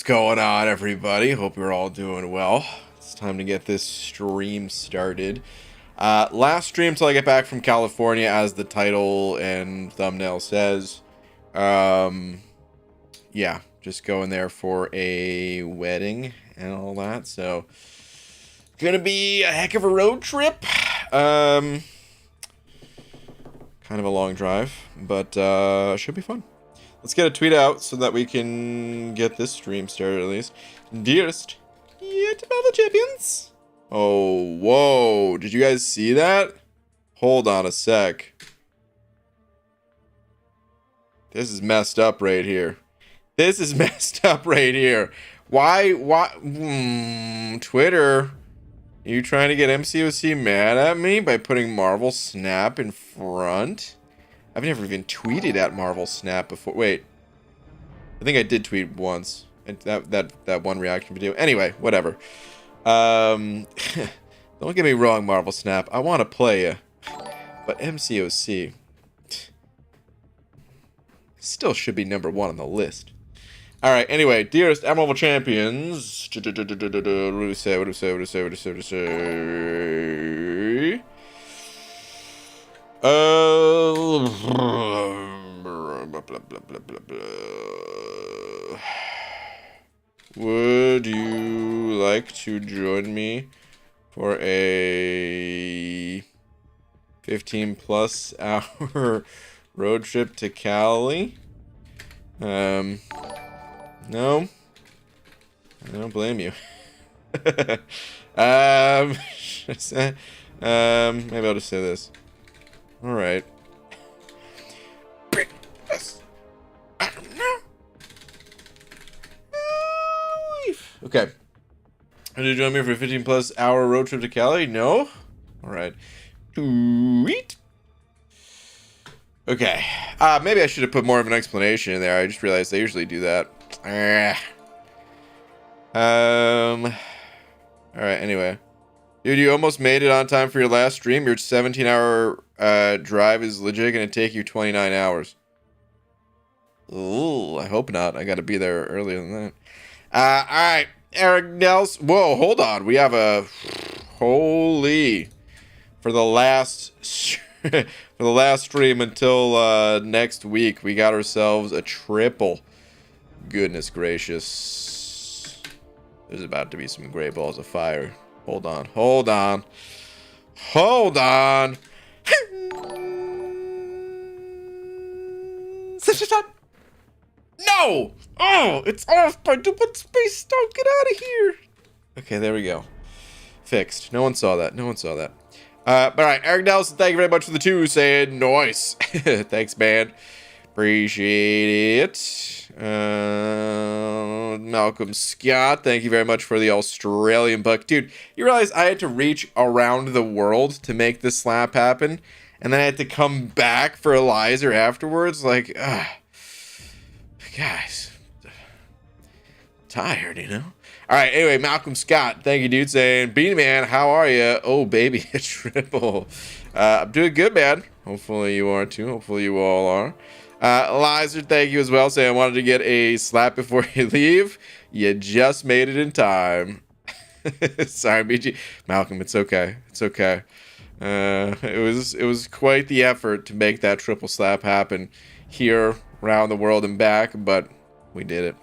going on, everybody? Hope you're all doing well. It's time to get this stream started. Last stream till I get back from California, as the title and thumbnail says. Yeah, just going there for a wedding and all that. So, gonna be a heck of a road trip. Kind of a long drive, but should be fun. Let's get a tweet out so that we can get this stream started at least. Dearest, yet about the champions. Oh, whoa. Did you guys see that? Hold on a sec. This is messed up right here. This is messed up right here. Why? Twitter, are you trying to get MCOC mad at me by putting Marvel Snap in front? I've never even tweeted at Marvel Snap before. Wait. I think I did tweet once. That one reaction video. Anyway, whatever. Don't get me wrong, Marvel Snap. I want to play you. But MCOC still should be number 1 on the list. Alright, anyway. Dearest Admirable Champions. What do we say? Would you like to join me for a 15+ hour road trip to Cali? No, I don't blame you. Maybe I'll just say this. All right. Okay. Did you join me for a 15+ hour road trip to Cali? No? All right. Sweet. Okay. Maybe I should have put more of an explanation in there. I just realized I usually do that. All right. Anyway. Dude, you almost made it on time for your last stream. Your 17-hour drive is legit going to take you 29 hours. Ooh, I hope not. I got to be there earlier than that. All right. Eric Nelson. Whoa, hold on. We have a holy for the last stream until next week. We got ourselves a triple. Goodness gracious. There's about to be some great balls of fire. Hold on. No! Oh, it's off by duplicate space. Don't get out of here. Okay, there we go. Fixed. No one saw that. But all right, Eric Nelson, thank you very much for the 2 saying noise. Thanks, man. Appreciate it. Malcolm Scott, thank you very much for the Australian buck. Dude, you realize I had to reach around the world to make this slap happen? And then I had to come back for Eliza afterwards? Like, guys, tired, you know? All right, anyway, Malcolm Scott, thank you, dude, saying, Beanie Man, how are you? Oh, baby, a triple. I'm doing good, man. Hopefully you are, too. Hopefully you all are. Eliza, thank you as well, saying, I wanted to get a slap before you leave. You just made it in time. Sorry, BG. Malcolm, it's okay. It was quite the effort to make that triple slap happen here around the world and back, but we did it.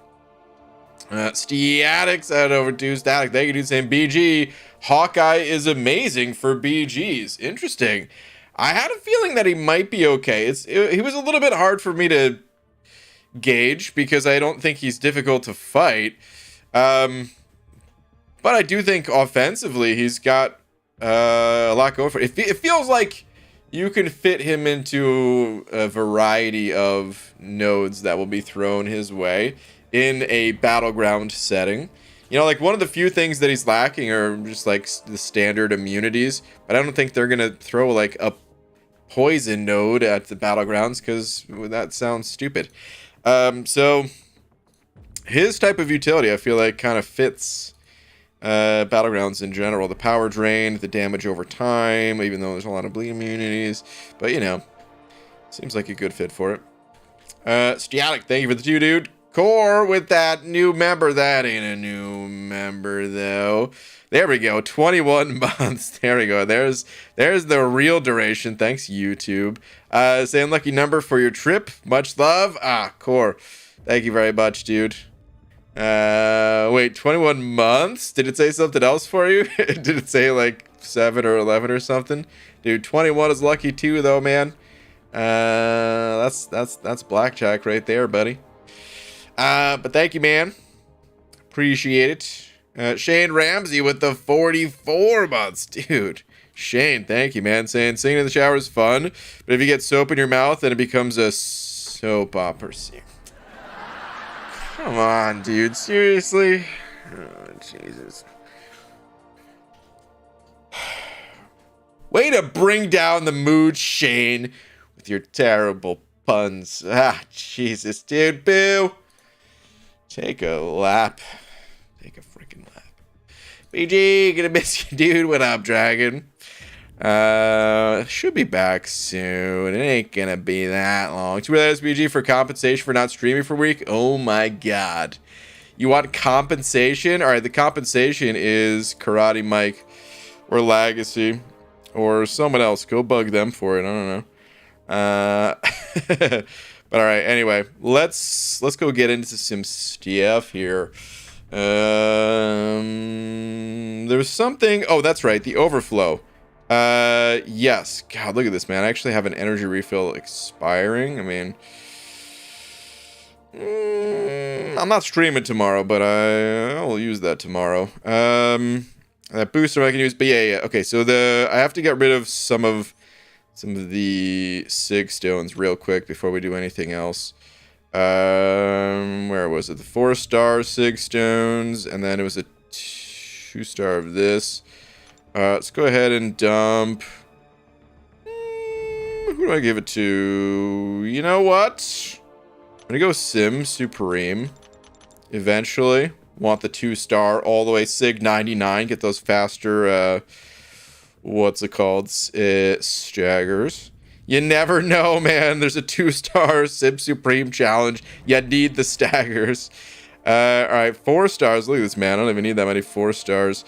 Statics out over to Static. Thank you, dude, saying BG. Hawkeye is amazing for BGs. Interesting. I had a feeling that he might be okay. He was a little bit hard for me to gauge because I don't think he's difficult to fight. But I do think offensively he's got a lot going for it. It feels like you can fit him into a variety of nodes that will be thrown his way in a battleground setting. You know, like one of the few things that he's lacking are just like the standard immunities, but I don't think they're going to throw like a poison node at the battlegrounds because that sounds stupid. So his type of utility, I feel like, kind of fits battlegrounds in general. The power drain, the damage over time, even though there's a lot of bleed immunities, but you know, seems like a good fit for it. Stiatic, thank you for the 2, dude. Core with that new member. That ain't a new member, though. There we go. 21 months. There we go. There's the real duration. Thanks, YouTube. Say unlucky number for your trip. Much love. Core. Thank you very much, dude. Wait, 21 months? Did it say something else for you? Did it say like 7 or 11 or something? Dude, 21 is lucky too, though, man. That's blackjack right there, buddy. But thank you, man. Appreciate it. Shane Ramsey with the 44 months, dude. Shane, thank you, man. Saying singing in the shower is fun, but if you get soap in your mouth, then it becomes a soap opera. Come on, dude. Seriously? Oh, Jesus. Way to bring down the mood, Shane, with your terrible puns. Jesus, dude. Boo. Take a lap. Take a freaking lap. BG, gonna miss you, dude. What up, Dragon? Should be back soon. It ain't gonna be that long. $2 BG for compensation for not streaming for a week. Oh my god. You want compensation? Alright, the compensation is Karate Mike or Legacy or someone else. Go bug them for it. I don't know. But alright, anyway, let's go get into some stuff here. There's something. Oh, that's right, the overflow. Yes. God, look at this, man. I actually have an energy refill expiring. I mean, I'm not streaming tomorrow, but I will use that tomorrow. That booster I can use, but yeah. Okay, so I have to get rid of some of the sig stones real quick before we do anything else. Where was it? The 4-star sig stones, and then it was a 2-star of this. Let's go ahead and dump. Who do I give it to? You know what? I'm gonna go Sim Supreme. Eventually, want the 2-star all the way Sig 99. Get those faster. What's it called? Staggers. You never know, man. There's a 2-star Sim Supreme challenge. You need the staggers. All right, 4 stars. Look at this, man. I don't even need that many 4 stars.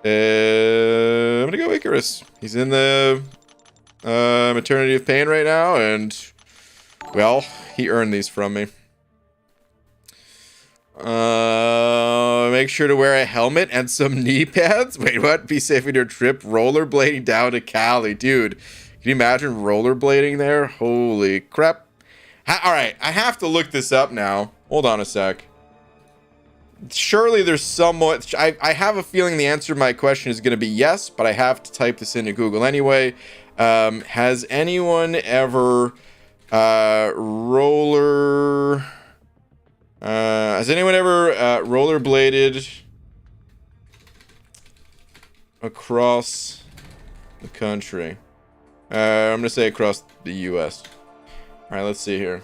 I'm gonna go Icarus. He's in the maternity of pain right now, and well, he earned these from me. Make sure to wear a helmet and some knee pads. Wait, what? Be safe in your trip. Rollerblading down to Cali, dude. Can you imagine rollerblading there? Holy crap! All right, I have to look this up now. Hold on a sec. Surely there's somewhat. I have a feeling the answer to my question is going to be yes, but I have to type this into Google anyway. Has anyone ever rollerbladed across the country? I'm gonna say across the U.S. All right, let's see here.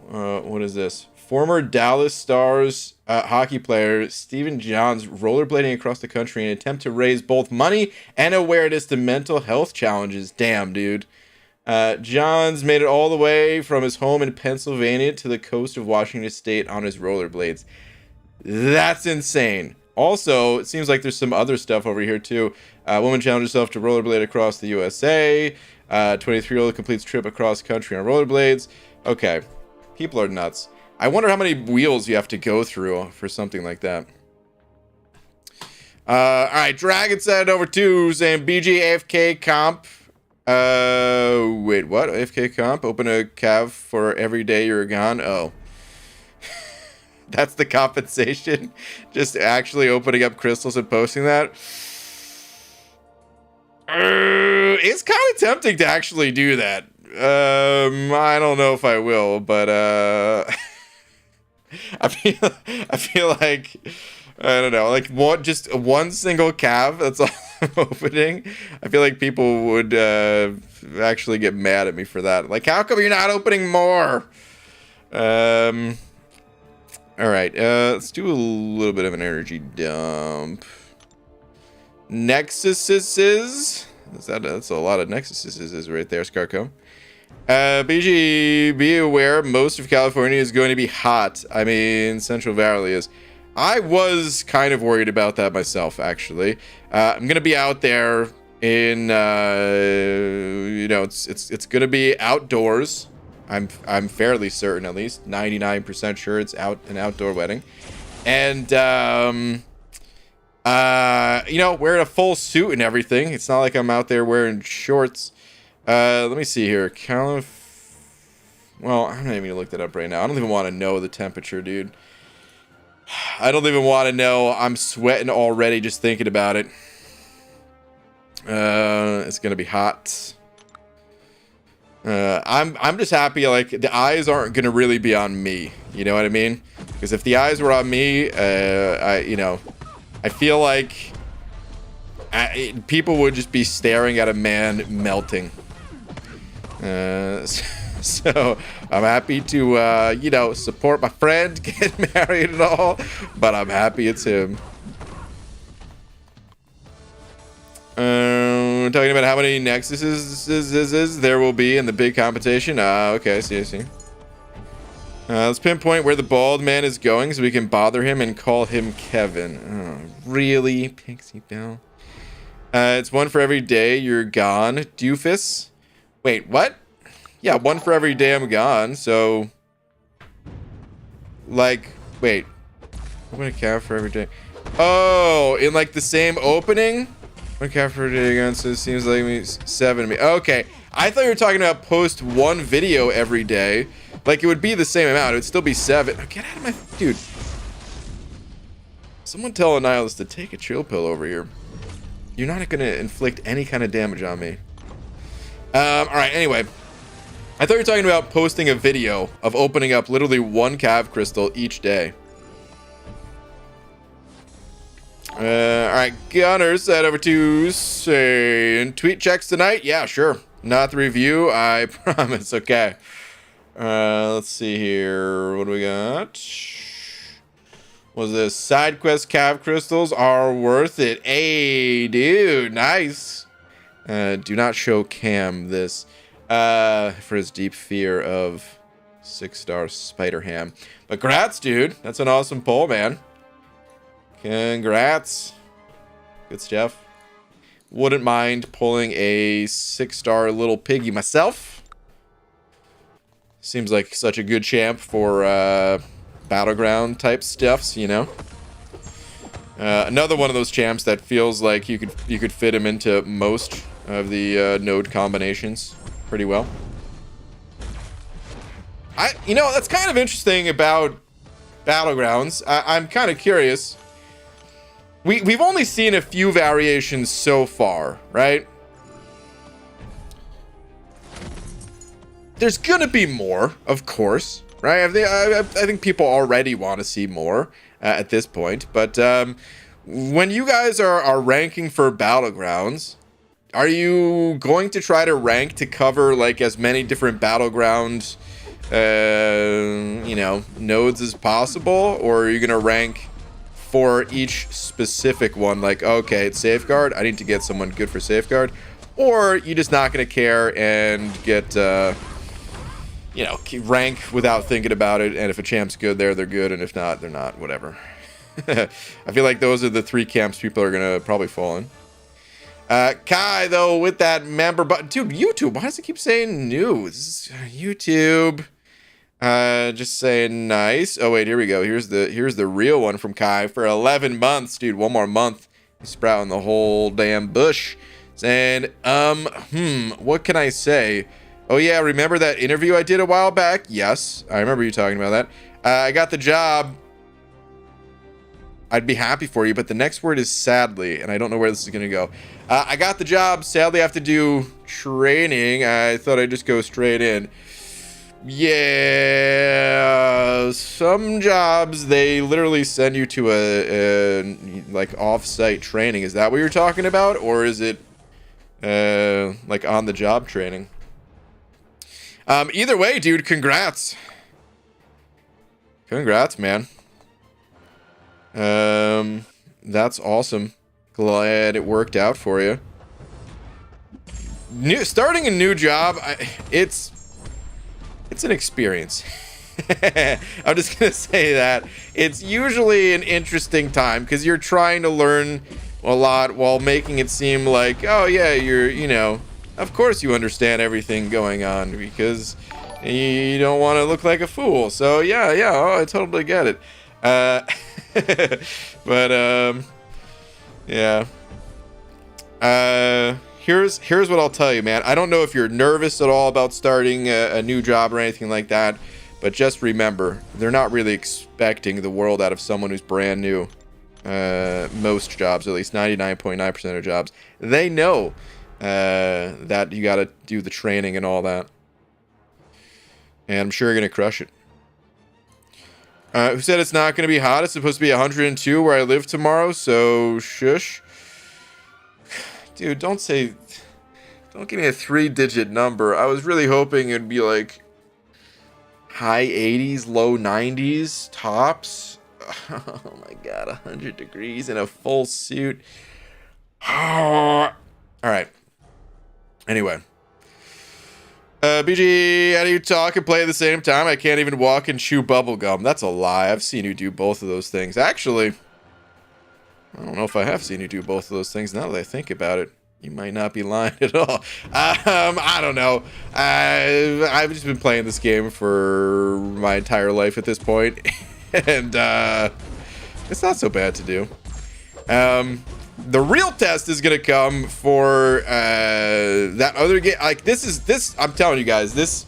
What is this? Former Dallas Stars hockey player Stephen Johns rollerblading across the country in an attempt to raise both money and awareness to mental health challenges. Damn, dude. Johns made it all the way from his home in Pennsylvania to the coast of Washington State on his rollerblades. That's insane. Also, it seems like there's some other stuff over here, too. Woman challenged herself to rollerblade across the USA. 23-year-old completes trip across country on rollerblades. Okay. People are nuts. I wonder how many wheels you have to go through for something like that. Alright, Dragon sent it over to saying BG AFK comp. Wait, what? AFK comp? Open a cav for every day you're gone? Oh. That's the compensation? Just actually opening up crystals and posting that? It's kind of tempting to actually do that. I don't know if I will, but I feel like I don't know, like just one single cav. That's all I'm opening. I feel like people would actually get mad at me for that. Like, how come you're not opening more? All right, let's do a little bit of an energy dump. Nexuses. That's a lot of Nexuses right there, Scarco. BG, be aware most of California is going to be hot. I mean, Central Valley is. I was kind of worried about that myself, actually. I'm gonna be out there in, you know, it's gonna be outdoors. I'm fairly certain, at least 99% sure it's an outdoor wedding, and you know, wearing a full suit and everything. It's not like I'm out there wearing shorts. Let me see here. Well, I'm not even gonna look that up right now. I don't even want to know the temperature, dude. I don't even want to know. I'm sweating already just thinking about it. It's gonna be hot. I'm just happy, like, the eyes aren't gonna really be on me. You know what I mean? Because if the eyes were on me, you know, I feel like people would just be staring at a man melting. So I'm happy to, you know, support my friend, get married and all, but I'm happy it's him. Talking about how many Nexuses there will be in the big competition. Okay, I see. Let's pinpoint where the bald man is going so we can bother him and call him Kevin. Oh, really? Pixie Bell. It's one for every day you're gone, doofus. Wait, what? Yeah, one for every day I'm gone, so... Like, wait. One calf for every day. Oh, in like the same opening? One calf for every day again, so it seems like me 7 to me. Okay, I thought you were talking about post one video every day. Like, it would be the same amount. It would still be 7. Oh, get out of my... Dude. Someone tell Annihilus to take a chill pill over here. You're not going to inflict any kind of damage on me. Alright, anyway. I thought you were talking about posting a video of opening up literally one cav crystal each day. Alright, Gunner said over to saying tweet checks tonight. Yeah, sure. Not the review, I promise. Okay. Let's see here. What do we got? Was this side quest cav crystals are worth it? Hey, dude, nice. Do not show Cam this. For his deep fear of 6-star Spider Ham. But congrats, dude. That's an awesome poll, man. Congrats. Good stuff. Wouldn't mind pulling a 6-star little piggy myself. Seems like such a good champ for battleground type stuffs, you know. Another one of those champs that feels like you could fit him into most of the node combinations pretty well. You know, that's kind of interesting about battlegrounds. I'm kind of curious. We've only seen a few variations so far, right? There's gonna be more, of course, right? I think people already want to see more at this point. But when you guys are ranking for battlegrounds, are you going to try to rank to cover like as many different battleground, you know, nodes as possible, or are you gonna rank for each specific one? Like, okay, it's Safeguard, I need to get someone good for Safeguard, or you just not gonna care and get, you know, rank without thinking about it, and if a champ's good there, they're good, and if not, they're not, whatever. I feel like those are the 3 camps people are gonna probably fall in. Kai, though, with that member button. Dude, YouTube, why does it keep saying news? YouTube. Just saying nice. Oh, wait, here we go. Here's the real one from Kai for 11 months. Dude, one more month. He's sprouting the whole damn bush. Saying, what can I say? Oh, yeah, remember that interview I did a while back? Yes, I remember you talking about that. I got the job. I'd be happy for you, but the next word is sadly, and I don't know where this is going to go. I got the job. Sadly, I have to do training. I thought I'd just go straight in. Yeah, some jobs, they literally send you to a like off-site training. Is that what you're talking about? Or is it like on-the-job training? Either way, dude, congrats. Congrats, man. That's awesome. Glad it worked out for you. Starting a new job, it's it's an experience. I'm just gonna say that it's usually an interesting time because you're trying to learn a lot while making it seem like, oh yeah, of course you understand everything going on because you don't want to look like a fool. So yeah, oh, I totally get it. But yeah. Here's what I'll tell you, man. I don't know if you're nervous at all about starting a new job or anything like that, but just remember, they're not really expecting the world out of someone who's brand new. Most jobs, at least 99.9% of jobs, they know that you got to do the training and all that. And I'm sure you're going to crush it. Who said it's not going to be hot? It's supposed to be 102 where I live tomorrow, so shush. Dude, don't give me a 3-digit number. I was really hoping it'd be like high 80s, low 90s, tops. Oh my god, 100 degrees in a full suit. All right. Anyway. BG, how do you talk and play at the same time? I can't even walk and chew bubblegum. That's a lie. I've seen you do both of those things. Actually, I don't know if I have seen you do both of those things now that I think about it. You might not be lying at all. I don't know. I've just been playing this game for my entire life at this point. And it's not so bad to do. The real test is gonna come for that other game. Like this. I'm telling you guys, this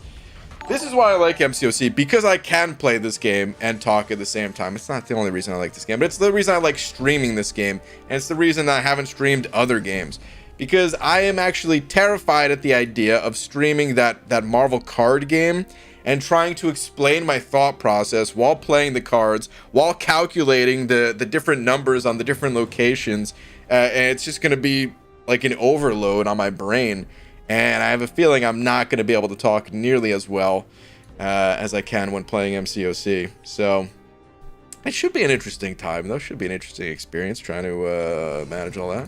is why I like MCOC, because I can play this game and talk at the same time. It's not the only reason I like this game, but it's the reason I like streaming this game, and it's the reason that I haven't streamed other games. Because I am actually terrified at the idea of streaming that Marvel card game and trying to explain my thought process while playing the cards, while calculating the different numbers on the different locations. And it's just going to be like an overload on my brain. And I have a feeling I'm not going to be able to talk nearly as well as I can when playing MCOC. So it should be an interesting time, though. Should be an interesting experience trying to manage all that.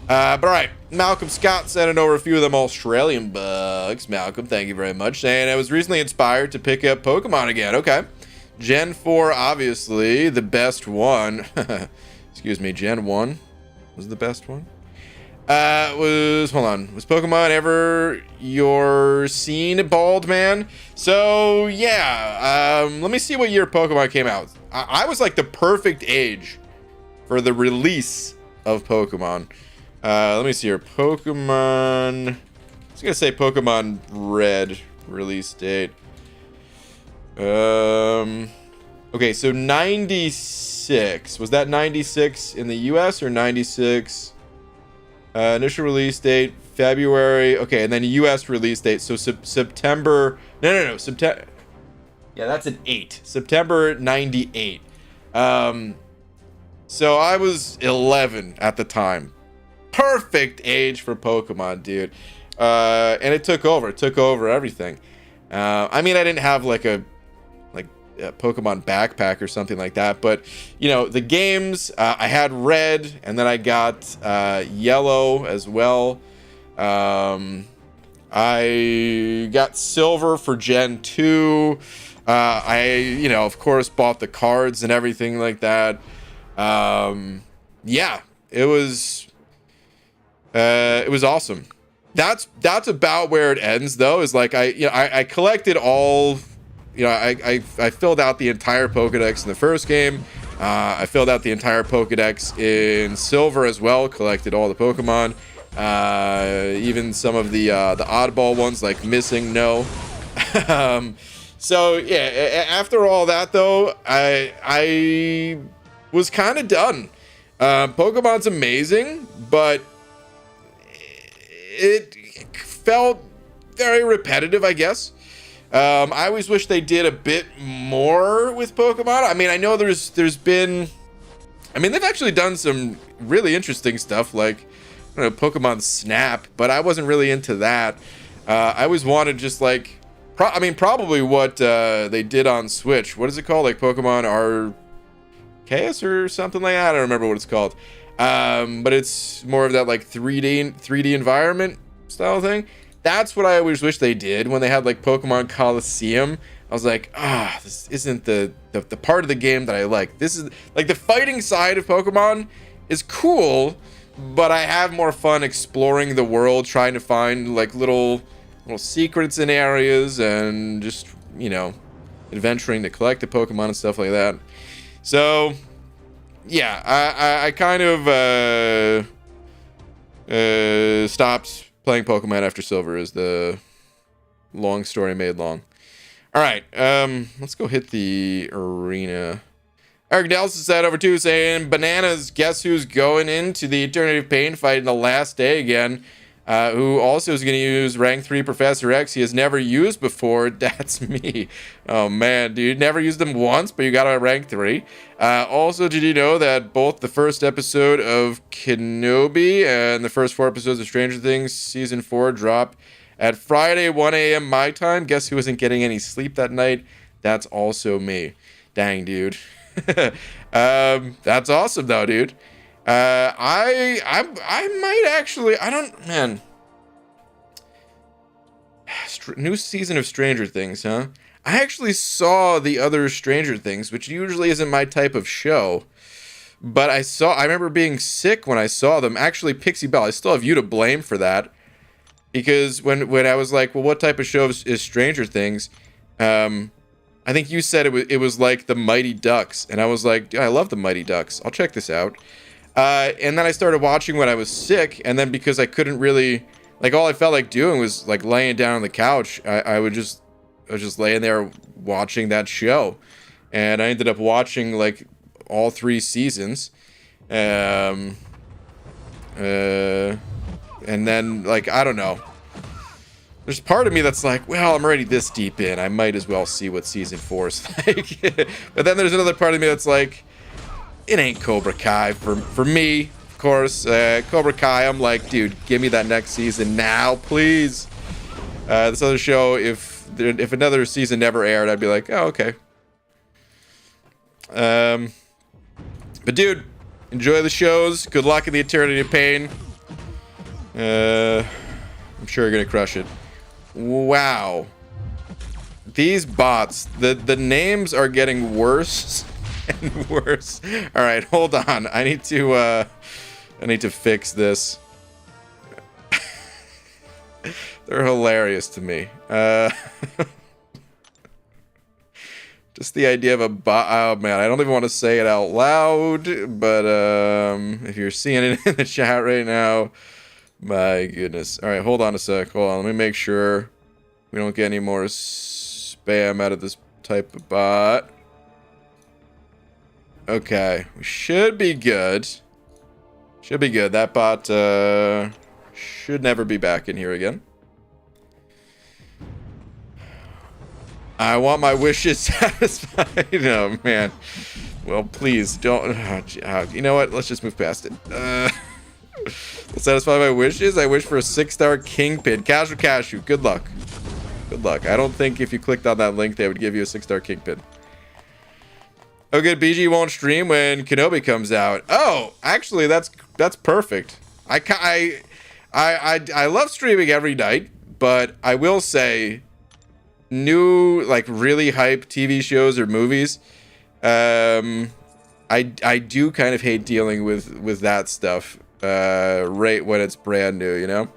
But all right, Malcolm Scott sending over a few of them Australian bugs. Malcolm, thank you very much. Saying I was recently inspired to pick up Pokemon again. Okay. Gen 4, obviously, the best one. Excuse me, Gen 1 was the best one. Was Pokemon ever your scene, bald man? So, yeah, let me see what year Pokemon came out. I was like the perfect age for the release of Pokemon. Let me see here. Pokemon. I was gonna say Pokemon Red release date. Okay, so 96. Was that 96 in the US or 96? Initial release date, February. Okay, and then US release date. So September. No. September. Yeah, that's an 8. September 98. So I was 11 at the time. Perfect age for Pokemon, dude. And it took over. It took over everything. I mean, I didn't have like a Pokemon backpack or something like that, but you know, the games, I had Red, and then I got Yellow as well. I got Silver for Gen 2. I, of course, bought the cards and everything like that. Yeah, it was awesome. That's about where it ends, though. Is like I collected all. I filled out the entire Pokedex in the first game. I filled out the entire Pokedex in Silver as well. Collected all the Pokemon, even some of the oddball ones like Missing No. So yeah, after all that though, I was kind of done. Pokemon's amazing, but it felt very repetitive, I guess. I always wish they did a bit more with Pokemon. I mean, I know there's been, I mean, they've actually done some really interesting stuff, like, I don't know, Pokemon Snap, but I wasn't really into that. I always wanted just like, probably what they did on Switch. What is it called? Like Pokemon Arceus or something like that. I don't remember what it's called. But it's more of that like 3D environment style thing. That's what I always wish they did when they had like Pokemon Coliseum. I was like, this isn't the part of the game that I like. This is like the fighting side of Pokemon is cool, but I have more fun exploring the world, trying to find like little secrets in areas and just, you know, adventuring to collect the Pokemon and stuff like that. So yeah, I kind of stopped playing Pokemon after Silver, is the long story made long. All right, let's go hit the arena. Eric Nelson said over 2 saying, bananas, guess who's going into the Eternity of Pain fight in the last day again? Who also is going to use rank 3 Professor X he has never used before. That's me. Oh man, dude, never used them once, but you got a rank 3. Also, did you know that both the first episode of Kenobi and the first 4 episodes of Stranger Things season 4 drop at Friday 1 a.m. my time? Guess who wasn't getting any sleep that night? That's also me. Dang, dude. That's awesome though, dude. I might actually, I don't, man. New season of Stranger Things, huh? I actually saw the other Stranger Things, which usually isn't my type of show. But I remember being sick when I saw them. Actually, Pixie Belle, I still have you to blame for that. Because when I was like, well, what type of show is Stranger Things? I think you said it was like the Mighty Ducks. And I was like, I love the Mighty Ducks. I'll check this out. And then I started watching when I was sick, and then because I couldn't really, like, all I felt like doing was like laying down on the couch. I was just laying there watching that show, and I ended up watching like all 3 seasons, and then like I don't know. There's part of me that's like, well, I'm already this deep in. I might as well see what season 4 is like. But then there's another part of me that's like, it ain't Cobra Kai for me, of course. Cobra Kai, I'm like, dude, give me that next season now, please. This other show, if another season never aired, I'd be like, oh, okay. But dude, enjoy the shows. Good luck in the Eternity of Pain. I'm sure you're gonna crush it. Wow. These bots, the names are getting worse and worse. All right, hold on. I need to fix this. They're hilarious to me. Just the idea of a bot. Oh man, I don't even want to say it out loud. But if you're seeing it in the chat right now, my goodness. All right, hold on a sec. Hold on. Let me make sure we don't get any more spam out of this type of bot. Okay, we should be good. Should be good. That bot should never be back in here again. I want my wishes satisfied. Oh, man. Well, please don't. You know what? Let's just move past it. Let's satisfy my wishes. I wish for a 6-star Kingpin. Casual Cashew. Good luck. Good luck. I don't think if you clicked on that link, they would give you a 6-star Kingpin. Oh, good. BG won't stream when Kenobi comes out. Oh, actually, that's perfect. I love streaming every night, but I will say, new like really hype TV shows or movies, I do kind of hate dealing with that stuff right when it's brand new, you know.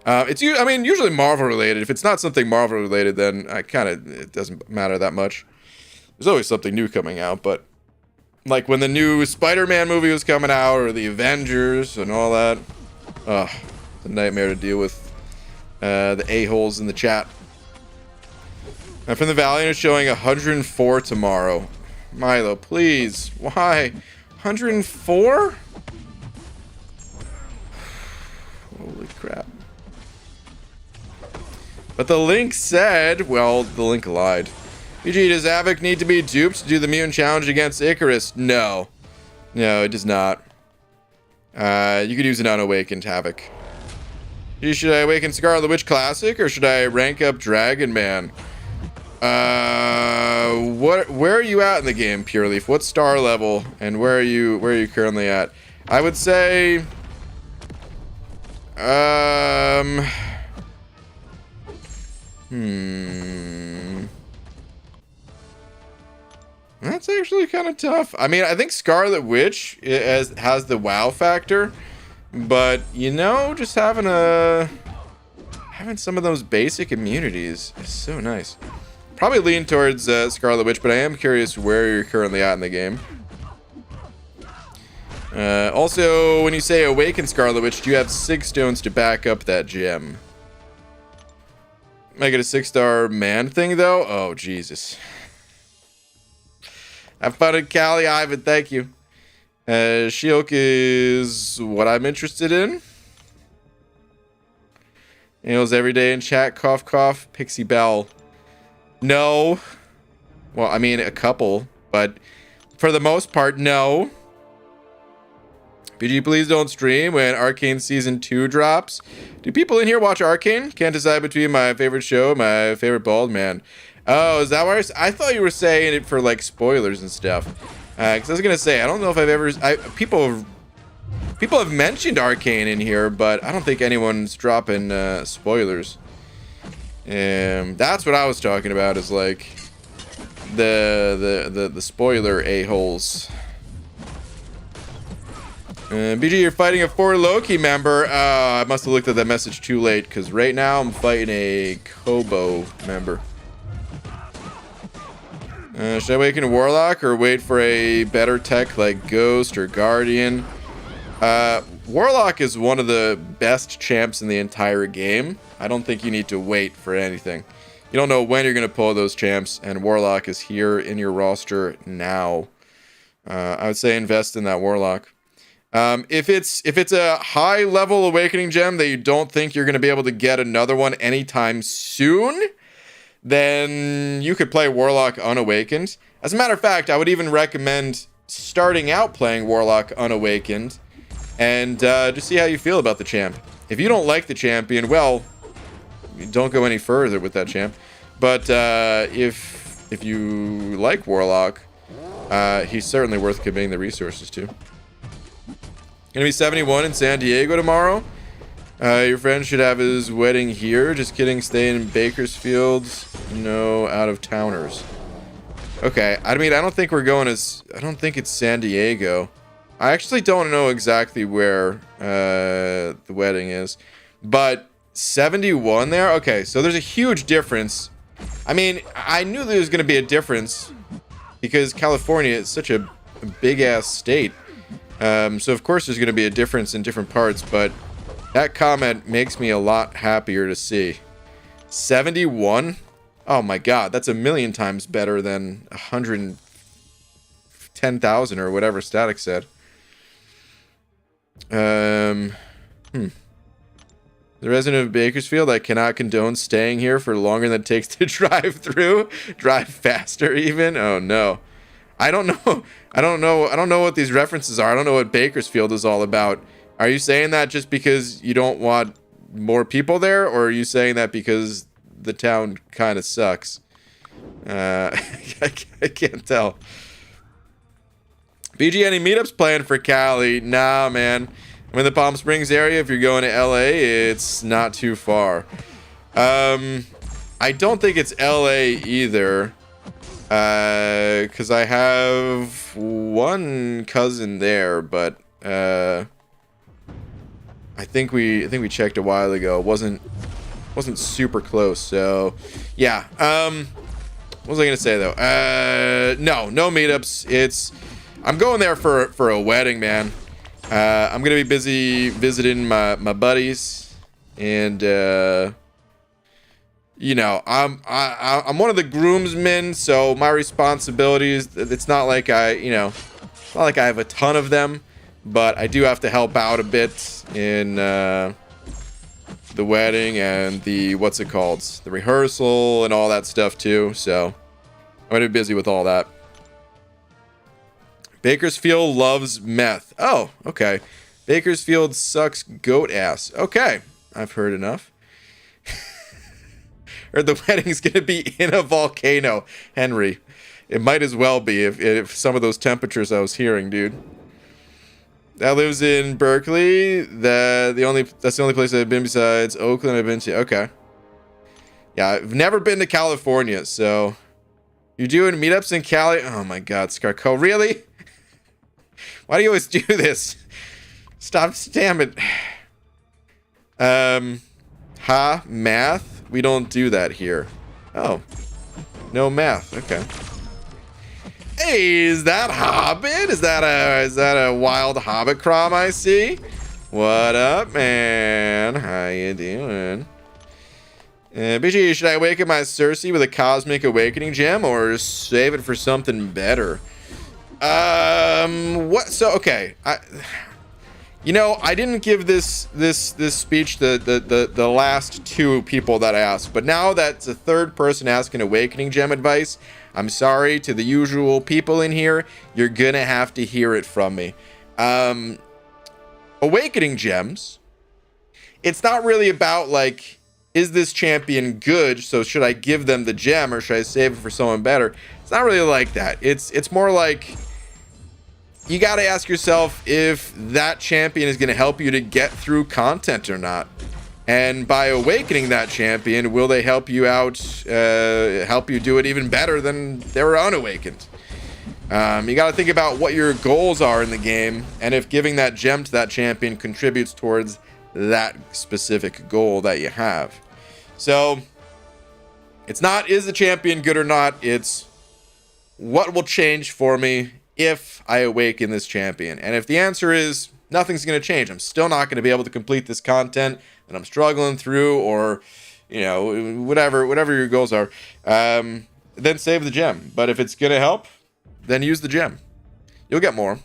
I mean, usually Marvel related. If it's not something Marvel related, then it doesn't matter that much. There's always something new coming out, but like when the new Spider-Man movie was coming out, or the Avengers and all that, it's a nightmare to deal with the a-holes in the chat. And from the Valiant is showing 104 tomorrow. Milo, please. Why? 104? Holy crap. But the link said, well, the link lied. BG, does Havoc need to be duped to do the Mutant Challenge against Icarus? No. No, it does not. You could use an unawakened Havoc. Should I awaken Scarlet the Witch Classic, or should I rank up Dragon Man? Where are you at in the game, Pure Leaf? What star level, and where are you currently at? I would say That's actually kind of tough. I mean, I think Scarlet Witch has the wow factor, but you know, just having some of those basic immunities is so nice. Probably lean towards Scarlet Witch, but I am curious where you're currently at in the game. Also, when you say Awaken Scarlet Witch, do you have 6 stones to back up that gem? Make it a 6-star man thing, though? Oh, Jesus. Have fun at Cali, Ivan. Thank you. Shulk is what I'm interested in. Nails every day in chat. Cough, cough. Pixie Bell. No. Well, I mean, a couple. But for the most part, no. BG, please don't stream when Arcane Season 2 drops. Do people in here watch Arcane? Can't decide between my favorite show and my favorite bald man. Oh, is that why? I thought you were saying it for, like, spoilers and stuff. Because I was going to say, I don't know if I've ever... People have mentioned Arcane in here, but I don't think anyone's dropping spoilers. That's what I was talking about, is, like, the spoiler a-holes. BG, you're fighting a 4 Loki member. I must have looked at that message too late, because right now I'm fighting a Kobo member. Should I awaken a Warlock or wait for a better tech like Ghost or Guardian? Warlock is one of the best champs in the entire game. I don't think you need to wait for anything. You don't know when you're going to pull those champs, and Warlock is here in your roster now. I would say invest in that Warlock. If it's a high level awakening gem that you don't think you're going to be able to get another one anytime soon, then you could play Warlock unawakened. As a matter of fact, I would even recommend starting out playing Warlock unawakened and just see how you feel about the champ. If you don't like the champion, well, don't go any further with that champ. But if you like Warlock, he's certainly worth committing the resources to. Gonna be 71 in San Diego tomorrow. Your friend should have his wedding here. Just kidding, staying in Bakersfield. No out-of-towners. Okay, I mean, I don't think it's San Diego. I actually don't know exactly where the wedding is. But 71 there? Okay, so there's a huge difference. I mean, I knew there was going to be a difference because California is such a big-ass state. So of course there's going to be a difference in different parts, but that comment makes me a lot happier to see. 71? Oh my god, that's a million times better than 110,000 or whatever Static said. The resident of Bakersfield, I cannot condone staying here for longer than it takes to drive through. Drive faster even? Oh no. I don't know what these references are. I don't know what Bakersfield is all about. Are you saying that just because you don't want more people there, or are you saying that because the town kind of sucks? I can't tell. BG, any meetups planned for Cali? Nah, man. I'm in the Palm Springs area. If you're going to LA, it's not too far. I don't think it's LA either. Because I have one cousin there, but I think we checked a while ago. It wasn't super close, so yeah. What was I gonna say though? No meetups. I'm going there for a wedding, man. I'm gonna be busy visiting my buddies, and you know, I'm one of the groomsmen, so my responsibilities, it's not like I have a ton of them, but I do have to help out a bit in the wedding and the the rehearsal and all that stuff too. So I'm gonna be busy with all that. Bakersfield loves meth. Oh, okay. Bakersfield sucks goat ass. Okay, I've heard enough. Or the wedding's gonna be in a volcano, Henry. It might as well be if some of those temperatures I was hearing, dude. That lives in Berkeley. That's the only place I've been besides Oakland. I've been to. Okay. Yeah, I've never been to California, so you're doing meetups in Cali. Oh my God, Scarco, really? Why do you always do this? Stop, damn it. Math? We don't do that here. Oh, no math. Okay. Hey, is that Hobbit? Is that a wild Hobbit crom I see? What up, man? How you doing? BG, should I awaken my Cersei with a Cosmic Awakening gem or save it for something better? What? So, okay. I didn't give this speech the last two people that asked, but now that's a third person asking Awakening gem advice. I'm sorry to the usual people in here. You're gonna have to hear it from me. Awakening gems. It's not really about like, is this champion good? So should I give them the gem or should I save it for someone better? It's not really like that. It's more like you got to ask yourself if that champion is going to help you to get through content or not. And by awakening that champion, will they help you out, help you do it even better than they were unawakened? You got to think about what your goals are in the game, and if giving that gem to that champion contributes towards that specific goal that you have. So, it's not, is the champion good or not? It's, what will change for me if I awaken this champion? And if the answer is, nothing's going to change, I'm still not going to be able to complete this content that I'm struggling through, or, whatever your goals are, then save the gem. But if it's going to help, then use the gem. You'll get more.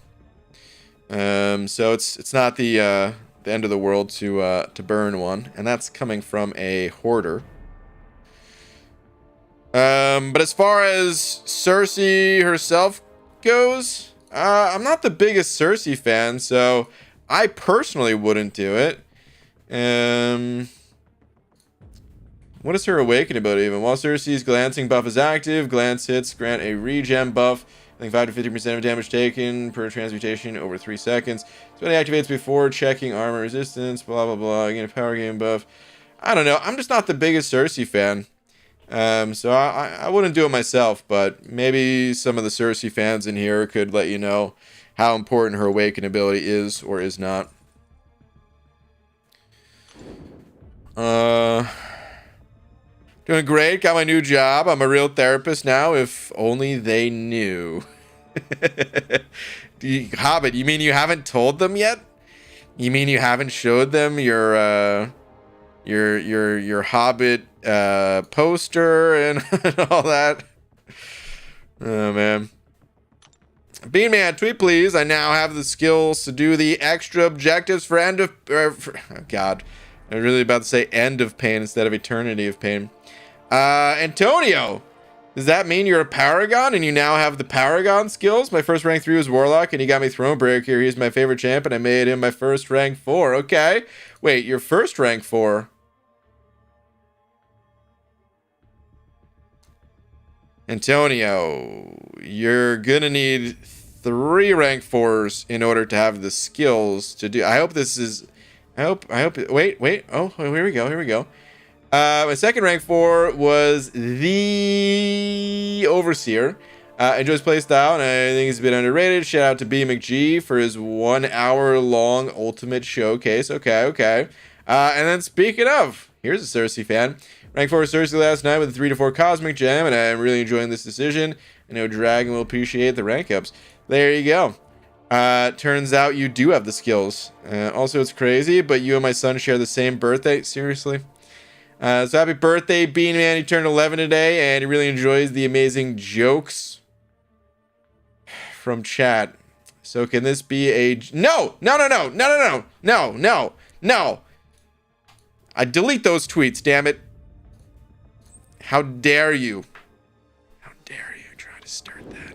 So it's not the end of the world to burn one, and that's coming from a hoarder. But as far as Cersei herself goes, I'm not the biggest Cersei fan, so I personally wouldn't do it. What is her awaken ability even? While Cersei's glancing buff is active, glance hits grant a regen buff. I think 5 to 50% of damage taken per transmutation over 3 seconds. So it activates before checking armor resistance, blah, blah, blah. Again, a power game buff. I don't know. I'm just not the biggest Cersei fan. So I wouldn't do it myself, but maybe some of the Cersei fans in here could let you know how important her awaken ability is or is not. Doing great. Got my new job. I'm a real therapist now. If only they knew. Hobbit, you mean you haven't told them yet? You mean you haven't showed them your Hobbit poster and all that? Oh man. Bean Man, tweet please. I now have the skills to do the extra objectives for end of oh God. I was really about to say end of pain instead of eternity of pain. Antonio, does that mean you're a Paragon and you now have the Paragon skills? My first rank 3 was Warlock and he got me Thronebreaker. He's my favorite champ and I made him my first rank 4. Okay. Wait, your first rank 4? Antonio, you're gonna need 3 rank 4s in order to have the skills to do. I hope this is... I hope, wait. Oh, here we go. My second rank 4 was the Overseer. Enjoys playstyle, and I think he's a bit underrated. Shout out to B McG for his 1 hour long ultimate showcase. Okay. And then speaking of, here's a Cersei fan. Rank 4 Cersei last night with a 3 to 4 Cosmic Gem, and I'm really enjoying this decision. I know Dragon will appreciate the rank ups. There you go. Turns out you do have the skills. Also, it's crazy, but you and my son share the same birthday. Seriously? So happy birthday, Bean Man. He turned 11 today, and he really enjoys the amazing jokes from chat. So can this be a... No! I delete those tweets, damn it. How dare you? How dare you try to start that?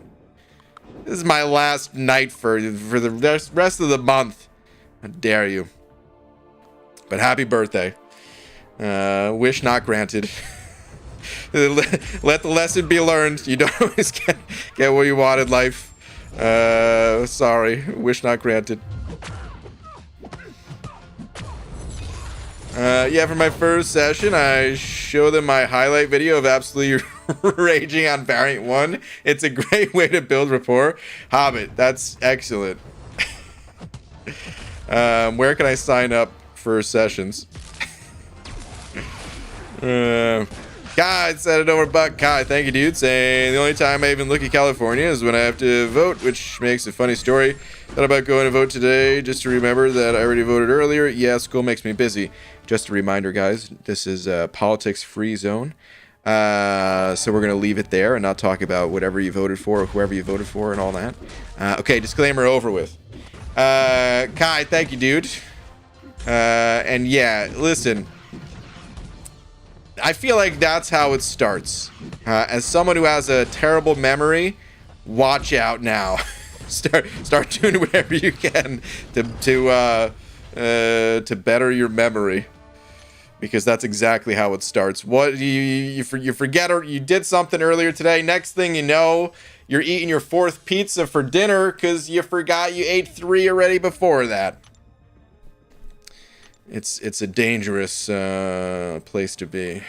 This is my last night for the rest of the month. How dare you? But happy birthday. Wish not granted. Let the lesson be learned. You don't always get what you want in life. Sorry. Wish not granted. Yeah, for my first session, I show them my highlight video of absolutely raging on Variant 1. It's a great way to build rapport. Hobbit, that's excellent. Where can I sign up for sessions? Kai said it over Buck. Kai, thank you, dude. Saying the only time I even look at California is when I have to vote, which makes a funny story. Thought about going to vote today just to remember that I already voted earlier. Yeah, school makes me busy. Just a reminder, guys, this is a politics-free zone. So we're going to leave it there and not talk about whatever you voted for or whoever you voted for and all that. Okay, disclaimer over with. Kai, thank you, dude. And yeah, listen. I feel like that's how it starts. As someone who has a terrible memory, watch out now. start doing whatever you can to better your memory, because that's exactly how it starts. What you forget, or you did something earlier today. Next thing you know, you're eating your 4th pizza for dinner because you forgot you ate 3 already before that. It's a dangerous place to be.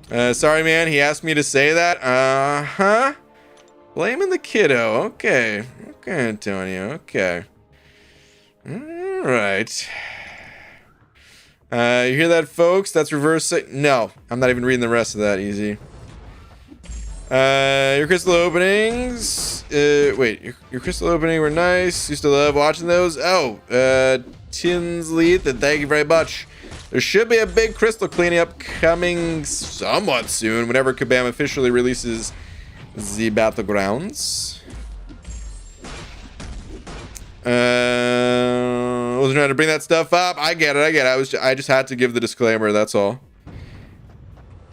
Sorry, man. He asked me to say that. Blaming the kiddo. Okay, Antonio. Okay. All right. You hear that, folks? That's reverse. No, I'm not even reading the rest of that. Easy. Your crystal openings. Wait, your crystal opening were nice. Used to love watching those. Oh, Tinsley, thank you very much. There should be a big crystal cleanup coming somewhat soon, whenever Kabam officially releases the battlegrounds. I wasn't trying to bring that stuff up. I get it. I just had to give the disclaimer. That's all.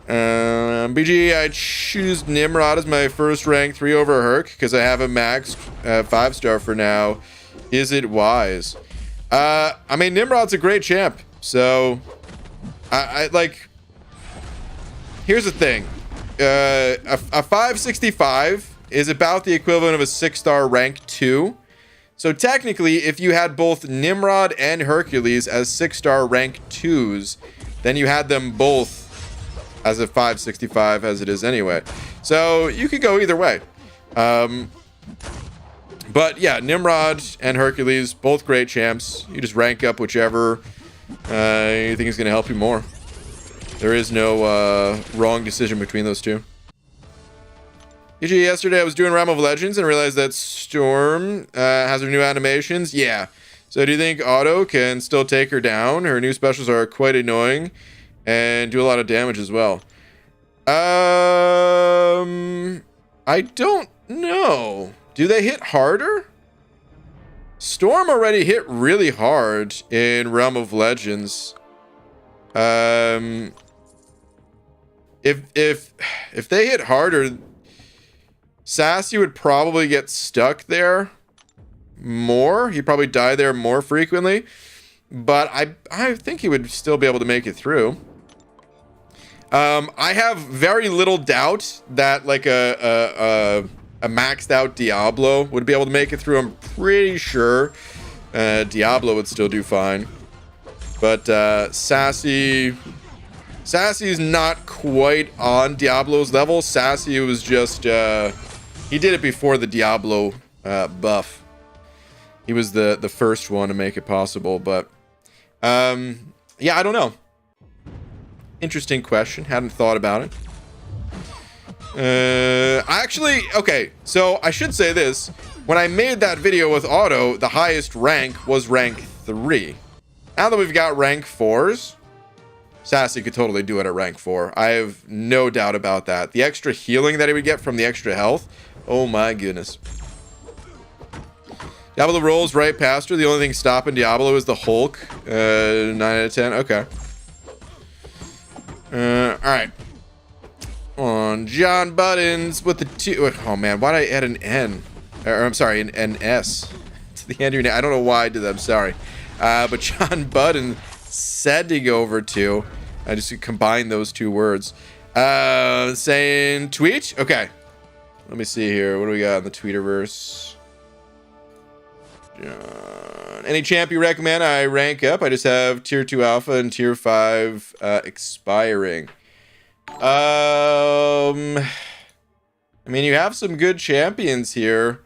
BG, I choose Nimrod as my first rank 3 over Herc because I have a max 5-star for now. Is it wise? I mean, Nimrod's a great champ, so I like. Here's the thing: a 565 is about the equivalent of a 6-star rank 2. So technically, if you had both Nimrod and Hercules as 6-star rank 2s, then you had them both as a 565 as it is anyway. So you could go either way. But yeah, Nimrod and Hercules, both great champs. You just rank up whichever you think is going to help you more. There is no wrong decision between those two. EG, yesterday I was doing Realm of Legends and realized that Storm has her new animations. Yeah. So do you think Auto can still take her down? Her new specials are quite annoying and do a lot of damage as well. I don't know. Do they hit harder? Storm already hit really hard in Realm of Legends. If they hit harder, Sassy would probably get stuck there more. He'd probably die there more frequently. But I think he would still be able to make it through. I have very little doubt that like a maxed out Diablo would be able to make it through. I'm pretty sure Diablo would still do fine. But Sassy is not quite on Diablo's level. Sassy was just he did it before the Diablo buff. He was the first one to make it possible, but yeah, I don't know. Interesting question. Hadn't thought about it. Okay, so I should say this. When I made that video with Auto, the highest rank was rank 3. Now that we've got rank 4s, Sassy could totally do it at rank 4. I have no doubt about that. The extra healing that he would get from the extra health, oh my goodness. Diablo rolls right past her. The only thing stopping Diablo is the Hulk. 9 out of 10. Okay. Alright. On John Buttons with the 2. Oh man, why'd I add an N? Or I'm sorry, an S to the end of your name. I don't know why I did that. I'm sorry. But John Button said to go over 2. I just combined those 2 words. Saying tweet. Okay. Let me see here. What do we got in the Tweeterverse? Any champ you recommend I rank up? I just have tier 2 alpha and tier 5 expiring. I mean, you have some good champions here.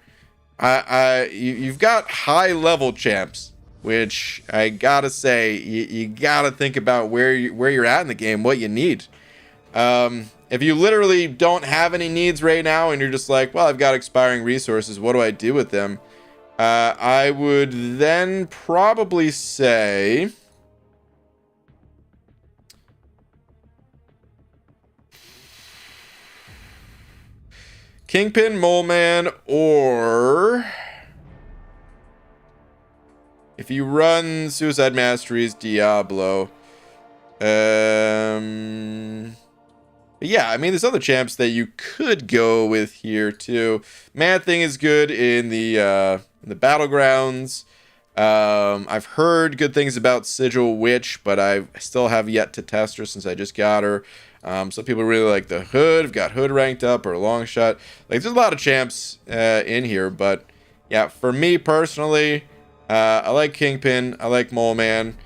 You've got high level champs, which I gotta say, you gotta think about where you're at in the game, what you need. If you literally don't have any needs right now and you're just like, well, I've got expiring resources, what do I do with them? I would then probably say Kingpin, Mole Man, or if you run Suicide Masteries, Diablo. Yeah, I mean, there's other champs that you could go with here too. Man Thing is good in the battlegrounds. I've heard good things about Sigil Witch, but I still have yet to test her since I just got her. Some people really like the Hood. I've got Hood ranked up, or Longshot. Like, there's a lot of champs in here, but yeah, for me personally, I like Kingpin. I like Mole Man.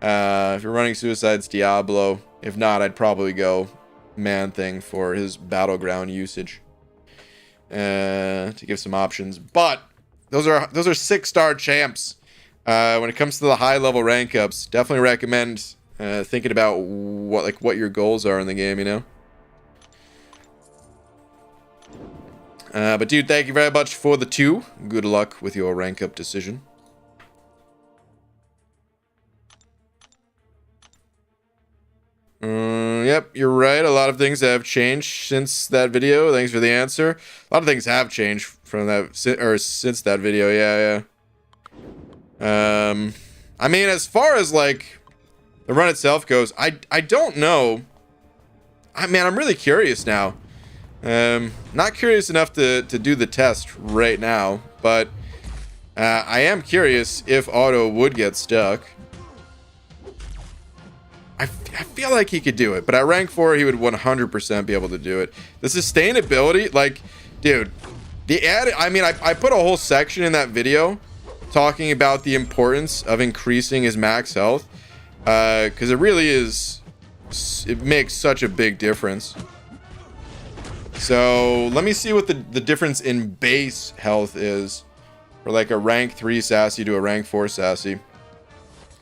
If you're running Suicides, Diablo. If not, I'd probably go Man Thing for his battleground usage to give some options. But those are 6-star champs. When it comes to the high level rank ups, definitely recommend thinking about what your goals are in the game, you know. But dude, thank you very much for the 2. Good luck with your rank up decision. Yep, you're right. A lot of things have changed since that video. Thanks for the answer. A lot of things have changed from that, or since that video. Yeah. I mean, as far as like the run itself goes, I don't know. Man, I'm really curious now. Not curious enough to do the test right now, but I am curious if Auto would get stuck. I feel like he could do it, but at rank 4, he would 100% be able to do it. The sustainability, like, dude, I mean, I put a whole section in that video talking about the importance of increasing his max health, because it really is, it makes such a big difference. So let me see what the difference in base health is for like a rank 3 Sassy to a rank 4 Sassy.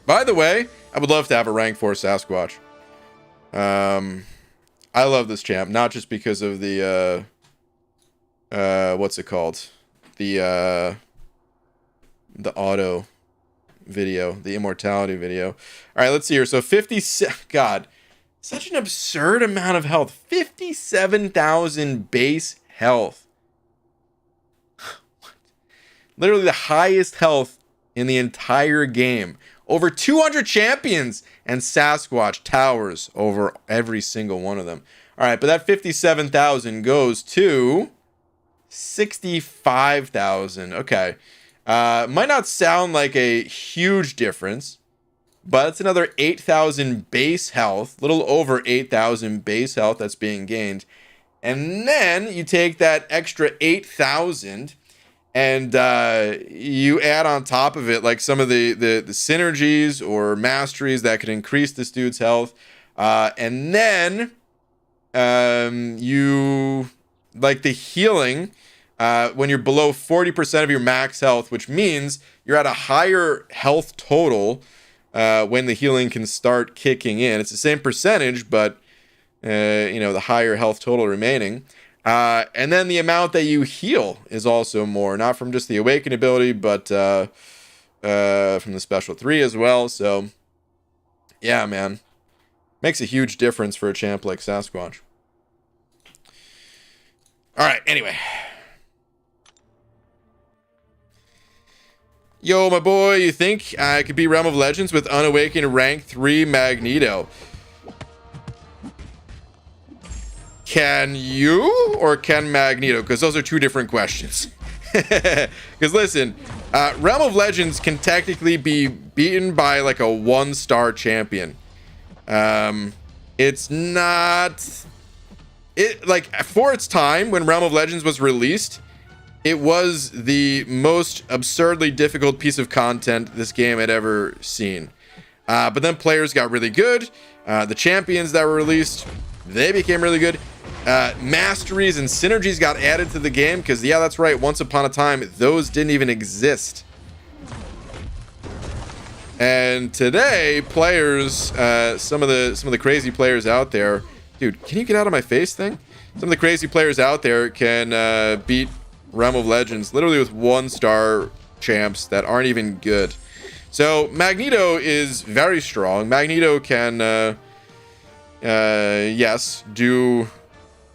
By the way, I would love to have a rank 4 Sasquatch. I love this champ, not just because of the what's it called? The auto video, the immortality video. All right, let's see here. So 57, God, such an absurd amount of health. 57,000 base health. Literally the highest health in the entire game. Over 200 champions, and Sasquatch towers over every single one of them. All right, but that 57,000 goes to 65,000. Okay. Might not sound like a huge difference, but it's another 8,000 base health, little over 8,000 base health that's being gained. And then you take that extra 8,000 and you add on top of it like some of the synergies or masteries that could increase this dude's health. And then you like the healing when you're below 40% of your max health, which means you're at a higher health total when the healing can start kicking in. It's the same percentage, but you know, the higher health total remaining. And then the amount that you heal is also more, not from just the awaken ability, but from the special 3 as well. So yeah, man, makes a huge difference for a champ like Sasquatch. All right, anyway. Yo, my boy, you think I could be Realm of Legends with unawakened rank 3 Magneto? Can you, or can Magneto? Because those are two different questions. Because listen, Realm of Legends can technically be beaten by like a 1-star champion. It's not... It, like, for its time, when Realm of Legends was released, it was the most absurdly difficult piece of content this game had ever seen. But then players got really good. The champions that were released, they became really good. Masteries and synergies got added to the game because, yeah, that's right. Once upon a time, those didn't even exist. And today, players, some of the crazy players out there, dude, can you get out of my face thing? Some of the crazy players out there can beat Realm of Legends literally with 1-star champs that aren't even good. So Magneto is very strong. Magneto can, yes, do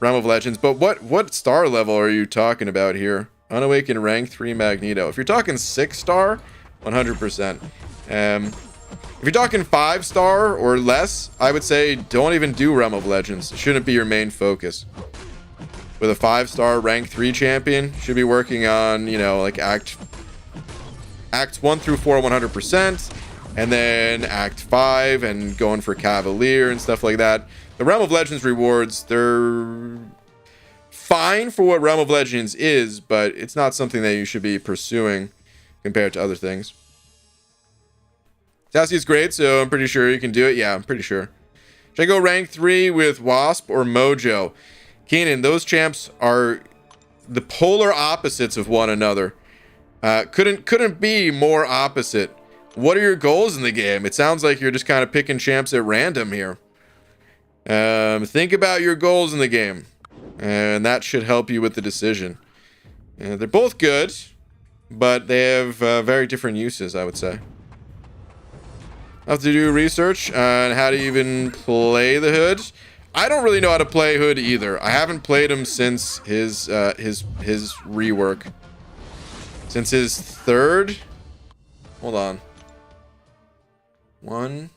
Realm of Legends. But what star level are you talking about here? Unawakened rank 3 Magneto. If you're talking 6-star, 100%. If you're talking 5-star or less, I would say don't even do Realm of Legends. It shouldn't be your main focus. With a 5-star rank 3 champion, should be working on, you know, like Acts 1 through 4 100%, and then Act 5 and going for Cavalier and stuff like that. The Realm of Legends rewards, they're fine for what Realm of Legends is, but it's not something that you should be pursuing compared to other things. Sassy is great, so I'm pretty sure you can do it. Yeah, I'm pretty sure. Should I go rank 3 with Wasp or Mojo? Keenan, those champs are the polar opposites of one another. Couldn't be more opposite. What are your goals in the game? It sounds like you're just kind of picking champs at random here. Think about your goals in the game, and that should help you with the decision. They're both good, but they have very different uses, I would say. I'll have to do research on how to even play the Hood. I don't really know how to play Hood either. I haven't played him since his rework. Since his third. Hold on. 1,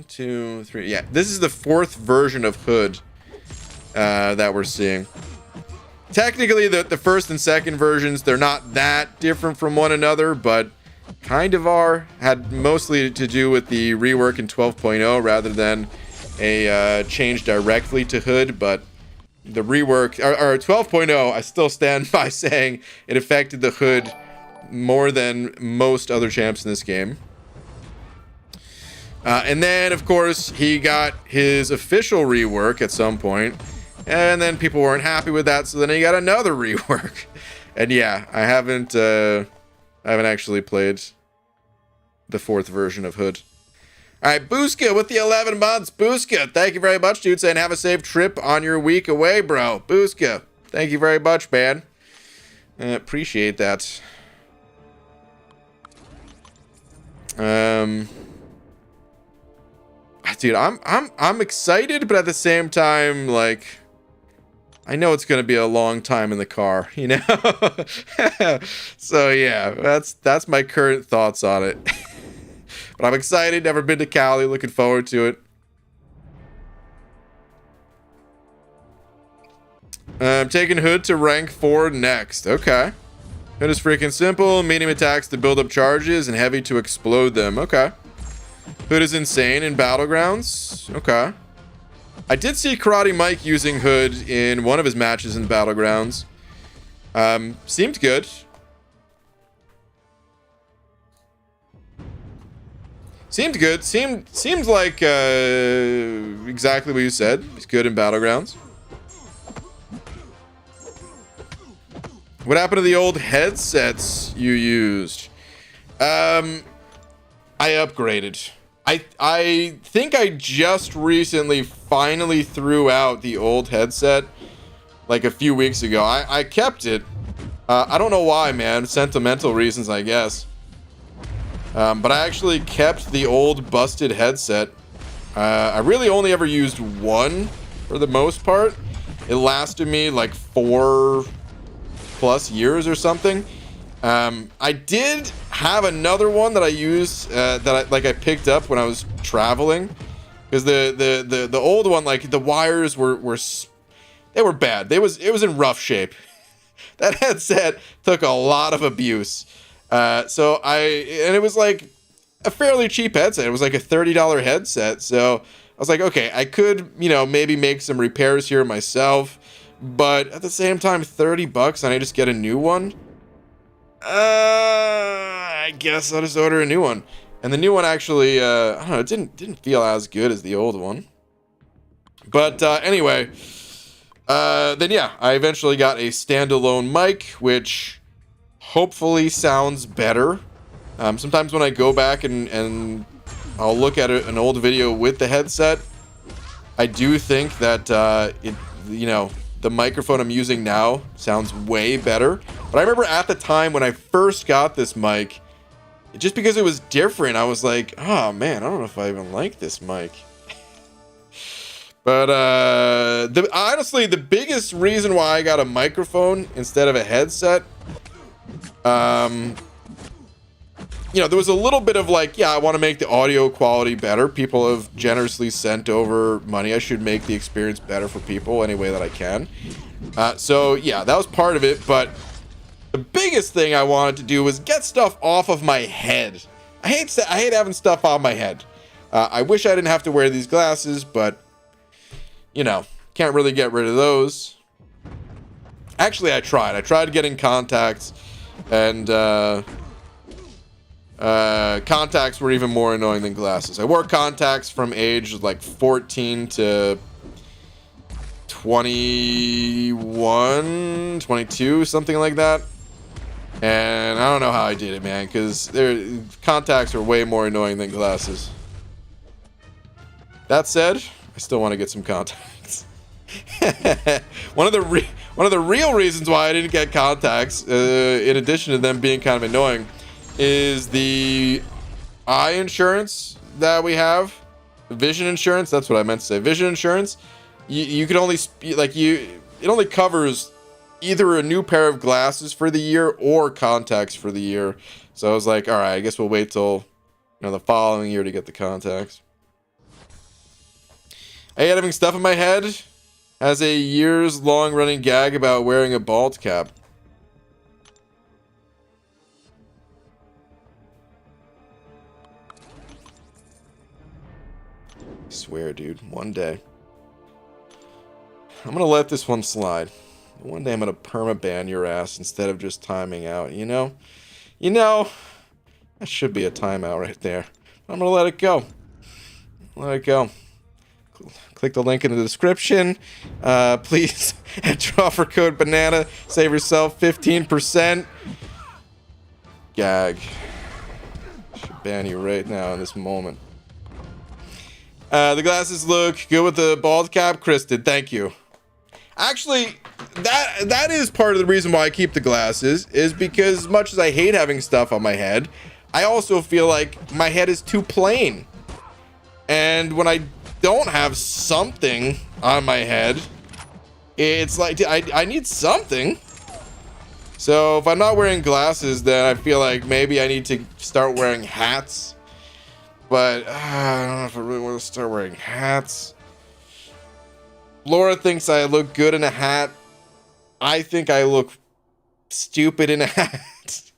2, 3. Yeah, this is the 4th version of Hood that we're seeing. Technically, the first and second versions, they're not that different from one another, but kind of are. Had mostly to do with the rework in 12.0 rather than a change directly to Hood, but the rework or 12.0, I still stand by saying it affected the Hood more than most other champs in this game. And then, of course, he got his official rework at some point, and then people weren't happy with that, so then he got another rework. And yeah, I haven't actually played the 4th version of Hood. All right, Booska with the 11 months. Booska, thank you very much, dude. Saying have a safe trip on your week away, bro. Booska, thank you very much, man. Appreciate that. Dude, I'm excited, but at the same time, like, I know it's gonna be a long time in the car, you know. So yeah, that's my current thoughts on it. But I'm excited. Never been to Cali. Looking forward to it. I'm taking Hood to rank 4 next. Okay. Hood is freaking simple. Medium attacks to build up charges and heavy to explode them. Okay. Hood is insane in Battlegrounds. Okay. I did see Karate Mike using Hood in one of his matches in Battlegrounds. Seemed good. Seemed good. Seemed like exactly what you said. He's good in Battlegrounds. What happened to the old headsets you used? I upgraded. I think I just recently finally threw out the old headset like a few weeks ago. I kept it. I don't know why, man. Sentimental reasons, I guess. But I actually kept the old busted headset. I really only ever used one for the most part. It lasted me like 4+ years or something. I did have another one that I used that I picked up when I was traveling, because the old one, like, the wires were they were bad. It was in rough shape. That headset took a lot of abuse. And it was like a fairly cheap headset. It was like a $30 headset. So I was like, okay, I could, maybe make some repairs here myself. but at the same time, 30 bucks and I just get a new one. I guess I'll just order a new one. And the new one actually, I don't know, it didn't feel as good as the old one. But anyway, then yeah, I eventually got a standalone mic, which hopefully sounds better. Sometimes when I go back and I'll look at an old video with the headset, I do think that the microphone I'm using now sounds way better. But I remember at the time when I first got this mic, just because it was different, I was like, oh man, I don't know if I even like this mic. But honestly, the biggest reason why I got a microphone instead of a headset, there was a little bit of like, yeah, I want to make the audio quality better. People have generously sent over money. I should make the experience better for people any way that I can. So yeah, that was part of it. But the biggest thing I wanted to do was get stuff off of my head. I hate having stuff on my head. I wish I didn't have to wear these glasses, but can't really get rid of those. Actually, I tried getting contacts, and contacts were even more annoying than glasses. I wore contacts from age like 14 to 21, 22, something like that. And I don't know how I did it, man, because contacts are way more annoying than glasses. That said, I still want to get some contacts. One of the real reasons why I didn't get contacts, in addition to them being kind of annoying, is the eye insurance that we have. Vision insurance, that's what I meant to say. Vision insurance. You can only it only covers either a new pair of glasses for the year or contacts for the year. So I was like, all right, I guess we'll wait till the following year to get the contacts. I hate having stuff in my head. Has a years long running gag about wearing a bald cap. I swear, dude, one day I'm gonna let this one slide. One day I'm gonna permaban your ass instead of just timing out. That should be a timeout right there. I'm gonna let it go. Click the link in the description. Please enter offer code banana. Save yourself 15%. Gag. Should ban you right now in this moment. The glasses look good with the bald cap. Kristen, thank you. Actually, that is part of the reason why I keep the glasses, is because as much as I hate having stuff on my head, I also feel like my head is too plain. And when I don't have something on my head, it's like I need something. So if I'm not wearing glasses, then I feel like maybe I need to start wearing hats. But I don't know if I really want to start wearing hats. Laura thinks I look good in a hat. I think I look stupid in a hat.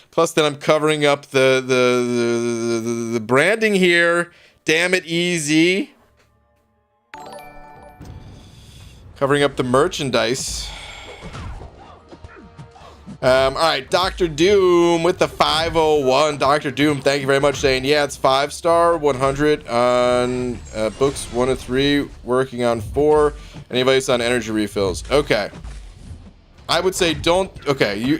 Plus, then I'm covering up the branding here. Damn it, easy. Covering up the merchandise. All right, Dr. Doom with the 501. Dr. Doom, thank you very much, saying, yeah, it's 5-star, 100 on books 1 to 3, working on 4. Any advice on energy refills? Okay. I would say don't. Okay, you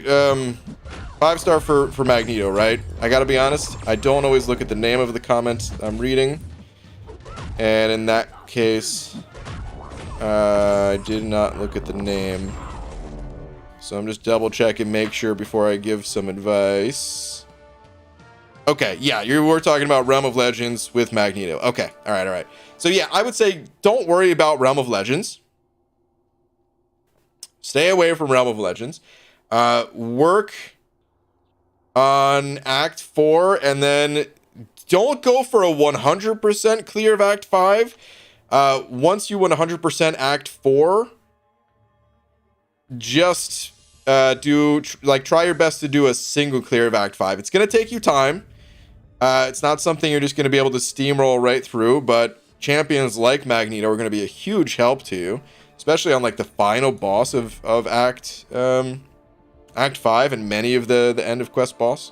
5-star for Magneto, right? I gotta be honest, I don't always look at the name of the comment I'm reading. And in that case, I did not look at the name. So I'm just double checking, make sure before I give some advice. Okay, yeah, we're talking about Realm of Legends with Magneto. Okay, all right. So yeah, I would say don't worry about Realm of Legends. Stay away from Realm of Legends. Work on Act 4, and then don't go for a 100% clear of Act 5. Once you 100% Act 4, just try your best to do a single clear of Act 5. It's going to take you time. It's not something you're just going to be able to steamroll right through, but champions like Magneto are going to be a huge help to you. especially on like the final boss of Act 5 and many of the end of quest boss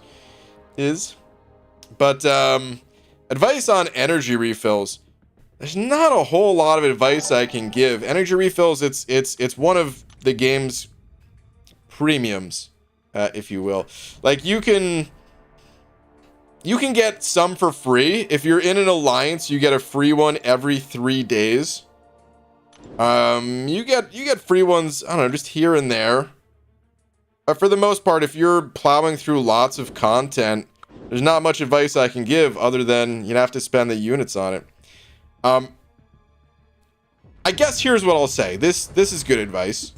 is. But advice on energy refills. There's not a whole lot of advice I can give. Energy refills, it's one of the game's premiums, if you will. Like you can get some for free. If you're in an alliance, you get a free one every 3 days. You get free ones, I don't know, just here and there. But for the most part, if you're plowing through lots of content, there's not much advice I can give other than you'd have to spend the units on it. I guess here's what I'll say. This is good advice.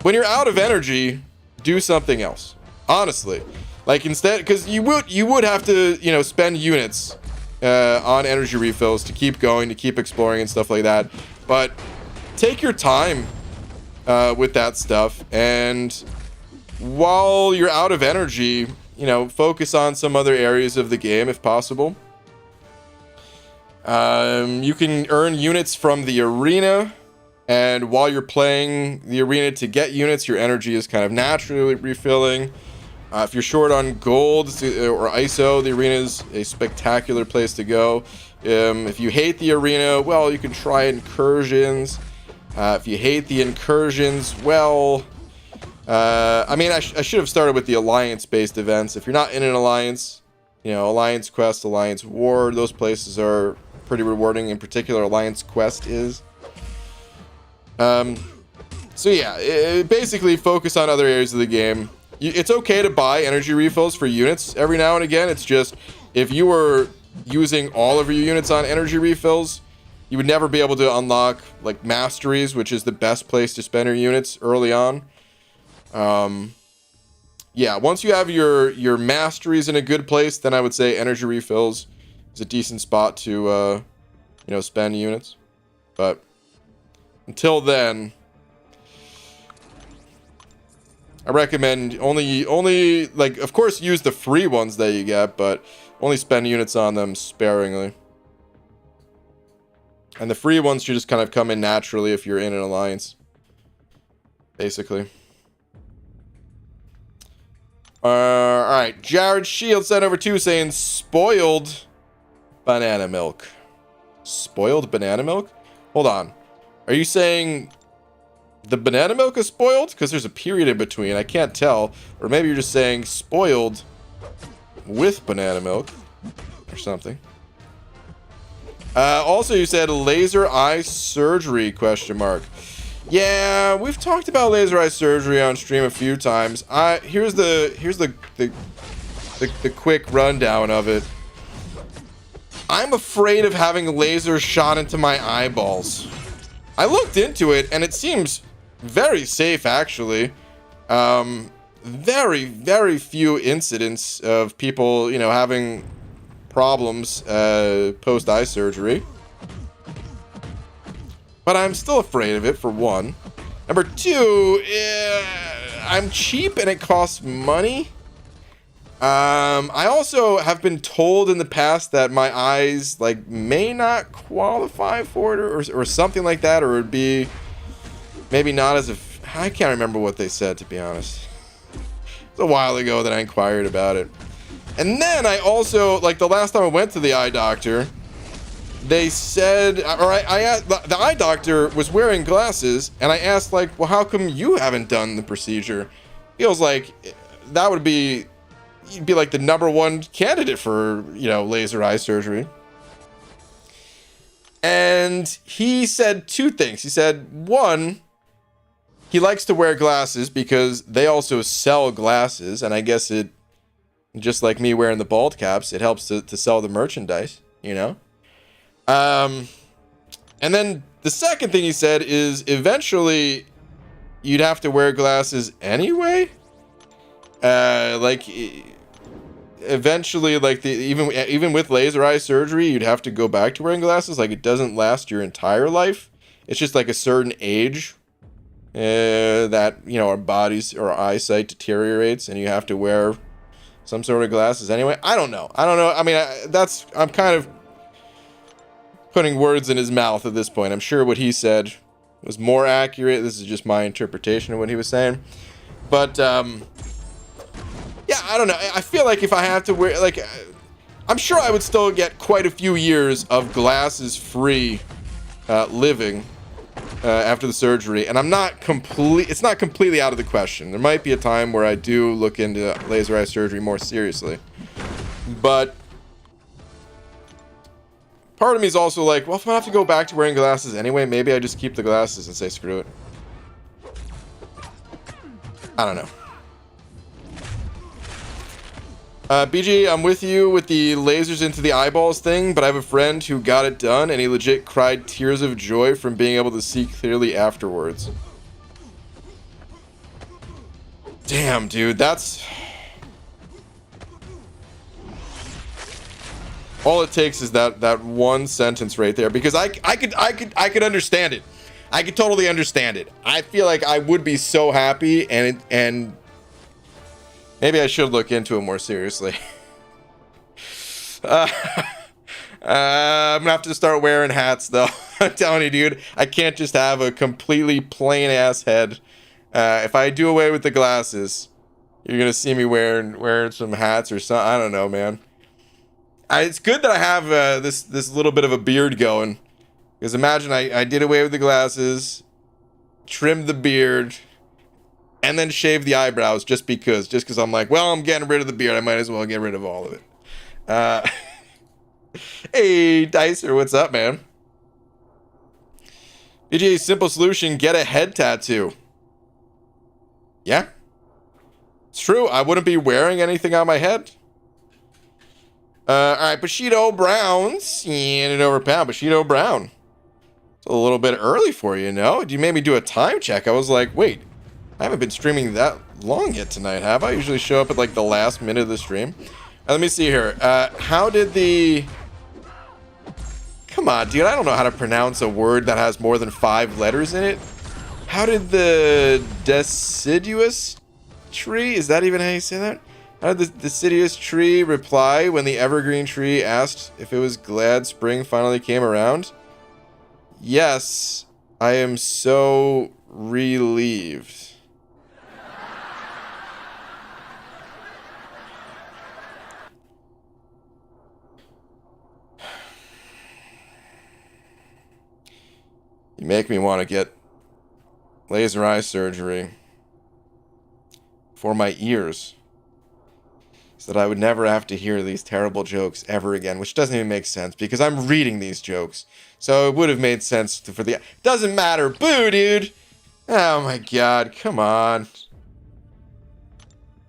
When you're out of energy, do something else. Honestly, like instead, because you would have to, you know, spend units on energy refills to keep going, to keep exploring and stuff like that. But take your time with that stuff, and while you're out of energy, you know, focus on some other areas of the game if possible. You can earn units from the arena, and while you're playing the arena to get units, your energy is kind of naturally refilling. If you're short on gold or ISO, the arena is a spectacular place to go. If you hate the arena, well, you can try incursions. If you hate the incursions, well, I mean, I should have started with the alliance-based events. If you're not in an alliance, you know, Alliance Quest, Alliance War, those places are pretty rewarding. In particular, Alliance Quest is. So yeah, basically focus on other areas of the game. It's okay to buy energy refills for units every now and again. It's just, if you were using all of your units on energy refills, you would never be able to unlock like masteries, which is the best place to spend your units early on. Yeah, once you have your masteries in a good place, then I would say energy refills is a decent spot to you know, spend units. But until then, I recommend only like, of course, use the free ones that you get, but only spend units on them sparingly. And the free ones should just kind of come in naturally if you're in an alliance, basically. All right, Jared Shields sent over 2 saying spoiled banana milk. Spoiled banana milk? Hold on. Are you saying the banana milk is spoiled? Because there's a period in between. I can't tell. Or maybe you're just saying spoiled with banana milk or something. Also, you said laser eye surgery, question mark. Yeah, we've talked about laser eye surgery on stream a few times. Here's the quick rundown of it. I'm afraid of having lasers shot into my eyeballs. I looked into it, and it seems very safe, actually. Very, very few incidents of people, you know, having problems post eye surgery. But I'm still afraid of it, for one. Number 2, I'm cheap and it costs money. I also have been told in the past that my eyes like may not qualify for it or something like that, or it would be maybe not as if I can't remember what they said, to be honest. It's a while ago that I inquired about it. And then I also, like the last time I went to the eye doctor, they said, or I asked, the eye doctor was wearing glasses, and I asked, like, well, how come you haven't done the procedure? He was like, that would be, you'd be like the #1 candidate for, you know, laser eye surgery. And he said 2 things. He said, 1, he likes to wear glasses because they also sell glasses, and I guess it, just like me wearing the bald caps, it helps to sell the merchandise, you know? And then the second thing he said is eventually you'd have to wear glasses anyway. Like eventually, like even with laser eye surgery, you'd have to go back to wearing glasses. Like it doesn't last your entire life. It's just like a certain age that, you know, our bodies or our eyesight deteriorates, and you have to wear some sort of glasses anyway. I don't know. I mean, I'm kind of putting words in his mouth at this point. I'm sure what he said was more accurate. This is just my interpretation of what he was saying. But, yeah, I don't know. I feel like if I have to wear, like, I'm sure I would still get quite a few years of glasses-free living after the surgery. And it's not completely out of the question. There might be a time where I do look into laser eye surgery more seriously. But part of me is also like, well, if I have to go back to wearing glasses anyway, maybe I just keep the glasses and say screw it. I don't know. BG, I'm with you with the lasers into the eyeballs thing, but I have a friend who got it done, and he legit cried tears of joy from being able to see clearly afterwards. Damn, dude, that's... all it takes is that one sentence right there, because I could understand it. I could totally understand it. I feel like I would be so happy, and maybe I should look into it more seriously. I'm gonna have to start wearing hats, though. I'm telling you, dude, I can't just have a completely plain ass head. If I do away with the glasses, you're gonna see me wearing some hats or something. I don't know, man. It's good that I have this little bit of a beard going, because imagine I did away with the glasses, trimmed the beard, and then shaved the eyebrows just because I'm like, well, I'm getting rid of the beard, I might as well get rid of all of it. Hey, Dicer, what's up, man? BJ, simple solution, get a head tattoo. Yeah, it's true. I wouldn't be wearing anything on my head. All right, Bushido Browns. And it over pound. Bushido Brown. It's a little bit early for you, no? You made me do a time check. I was like, wait, I haven't been streaming that long yet tonight, have I? Usually show up at like the last minute of the stream. Let me see here. How did the... Come on, dude. I don't know how to pronounce a word that has more than 5 letters in it. How did the deciduous tree... Is that even how you say that? How did the deciduous tree reply when the evergreen tree asked if it was glad spring finally came around? Yes, I am so relieved. You make me want to get laser eye surgery for my ears, so that I would never have to hear these terrible jokes ever again, which doesn't even make sense because I'm reading these jokes. So it would have made sense for the... Doesn't matter. Boo, dude. Oh my god. Come on.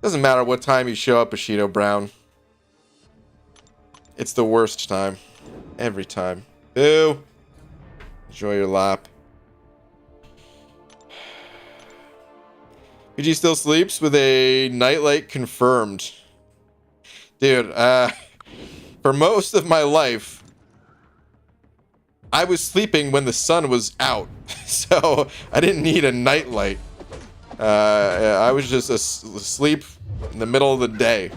Doesn't matter what time you show up, Bushido Brown. It's the worst time. Every time. Boo. Enjoy your lap. PG still sleeps with a nightlight confirmed. Dude, for most of my life, I was sleeping when the sun was out, so I didn't need a nightlight. I was just asleep in the middle of the day.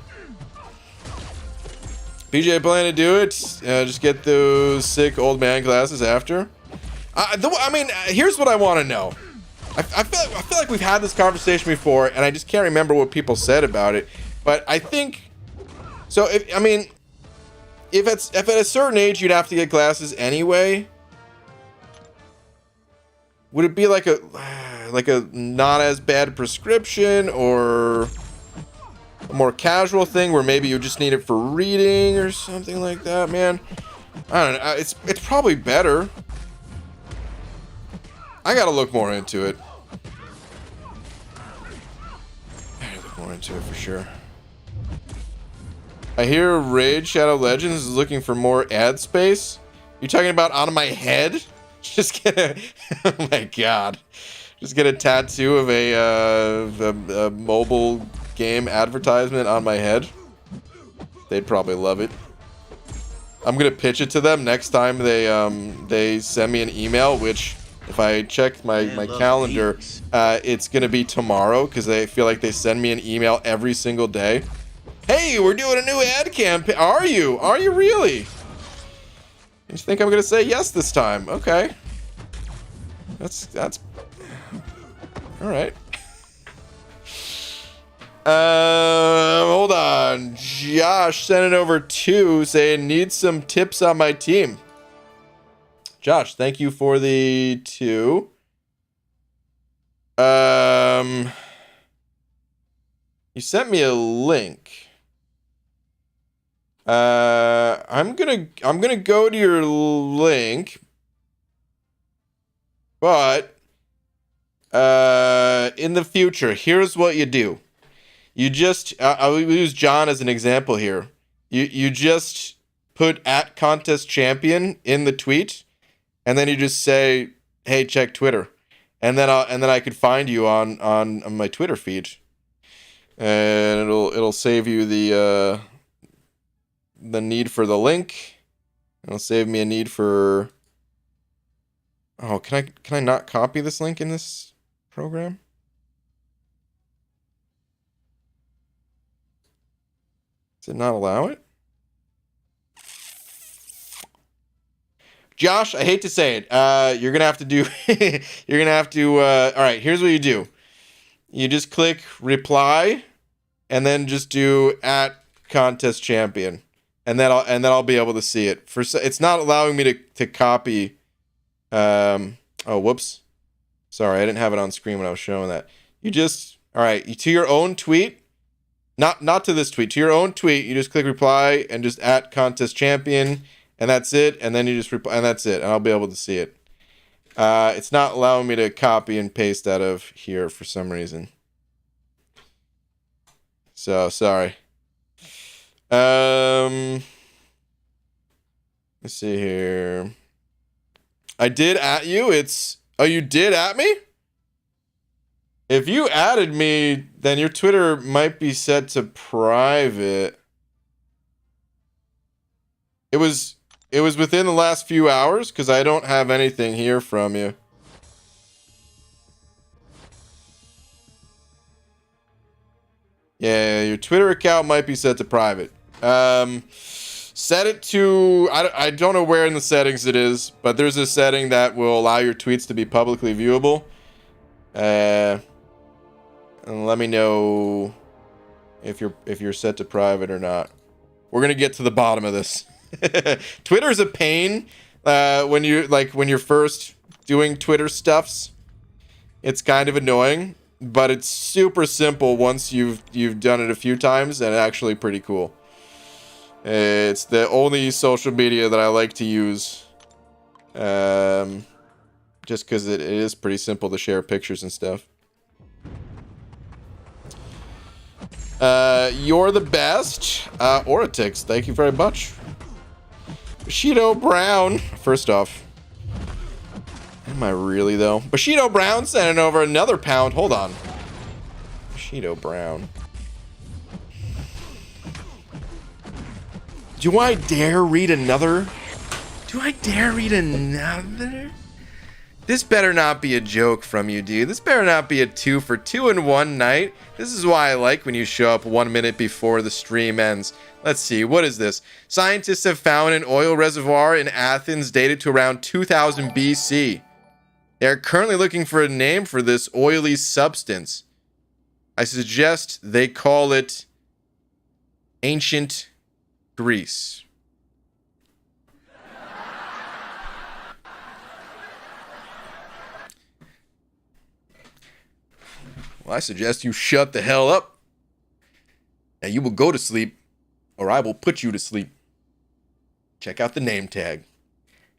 PJ, plan to do it? Just get those sick old man glasses after. I mean, here's what I want to know. I feel like we've had this conversation before, and I just can't remember what people said about it. But I think... So, if at a certain age you'd have to get glasses anyway, would it be like a not as bad prescription, or a more casual thing where maybe you just need it for reading or something like that, man? I don't know. It's probably better. I gotta look more into it. I gotta look more into it for sure. I hear Raid Shadow Legends is looking for more ad space. You talking about on my head? Just get a... Oh my god. Just get a tattoo of a mobile game advertisement on my head. They'd probably love it. I'm gonna pitch it to them next time they send me an email, which, if I check my calendar, it's gonna be tomorrow, because they feel like they send me an email every single day. Hey, we're doing a new ad campaign. Are you? Are you really? You think I'm gonna say yes this time? Okay. That's all right. Hold on. Josh sent it over 2 saying need some tips on my team. Josh, thank you for the 2. You sent me a link. I'm gonna go to your link, but in the future, here's what you do. You just I'll use John as an example here. You just put @contest_champion in the tweet, and then you just say, "Hey, check Twitter," and then I could find you on my Twitter feed, and it'll save you the need for the link. It'll save me a need for. Oh, can I not copy this link in this program? Does it not allow it? Josh, I hate to say it. You're gonna have to do. You're gonna have to. All right. Here's what you do. You just click reply, and then just do @contest_champion, and then I'll be able to see it. It's not allowing me to copy. Oh, whoops. Sorry, I didn't have it on screen when I was showing that. You just all right. To your own tweet. Not to this tweet. To your own tweet, you just click reply and just @contest_champion, and that's it. And then you just reply, and that's it. And I'll be able to see it. It's not allowing me to copy and paste out of here for some reason. So sorry. Let's see here. I did @ you. Oh, you did @ me? If you added me, then your Twitter might be set to private. It was within the last few hours, because I don't have anything here from you. Yeah, your Twitter account might be set to private. Set it to, I don't know where in the settings it is, but there's a setting that will allow your tweets to be publicly viewable. And let me know if you're set to private or not. We're gonna get to the bottom of this. Twitter's a pain when you're first doing Twitter stuffs. It's kind of annoying, but it's super simple once you've done it a few times, and actually pretty cool. It's the only social media that I like to use, just because it is pretty simple to share pictures and stuff. You're the best. Oratix, thank you very much. Bushido Brown. First off, am I really though? Bushido Brown sending over another pound. Hold on. Bushido Brown. Do I dare read another? This better not be a joke from you, dude. This better not be a 2 for 2 in one night. This is why I like when you show up 1 minute before the stream ends. Let's see, what is this? Scientists have found an oil reservoir in Athens dated to around 2000 BC. They are currently looking for a name for this oily substance. I suggest they call it ancient Greece. Well, I suggest you shut the hell up. And you will go to sleep, or I will put you to sleep. Check out the name tag.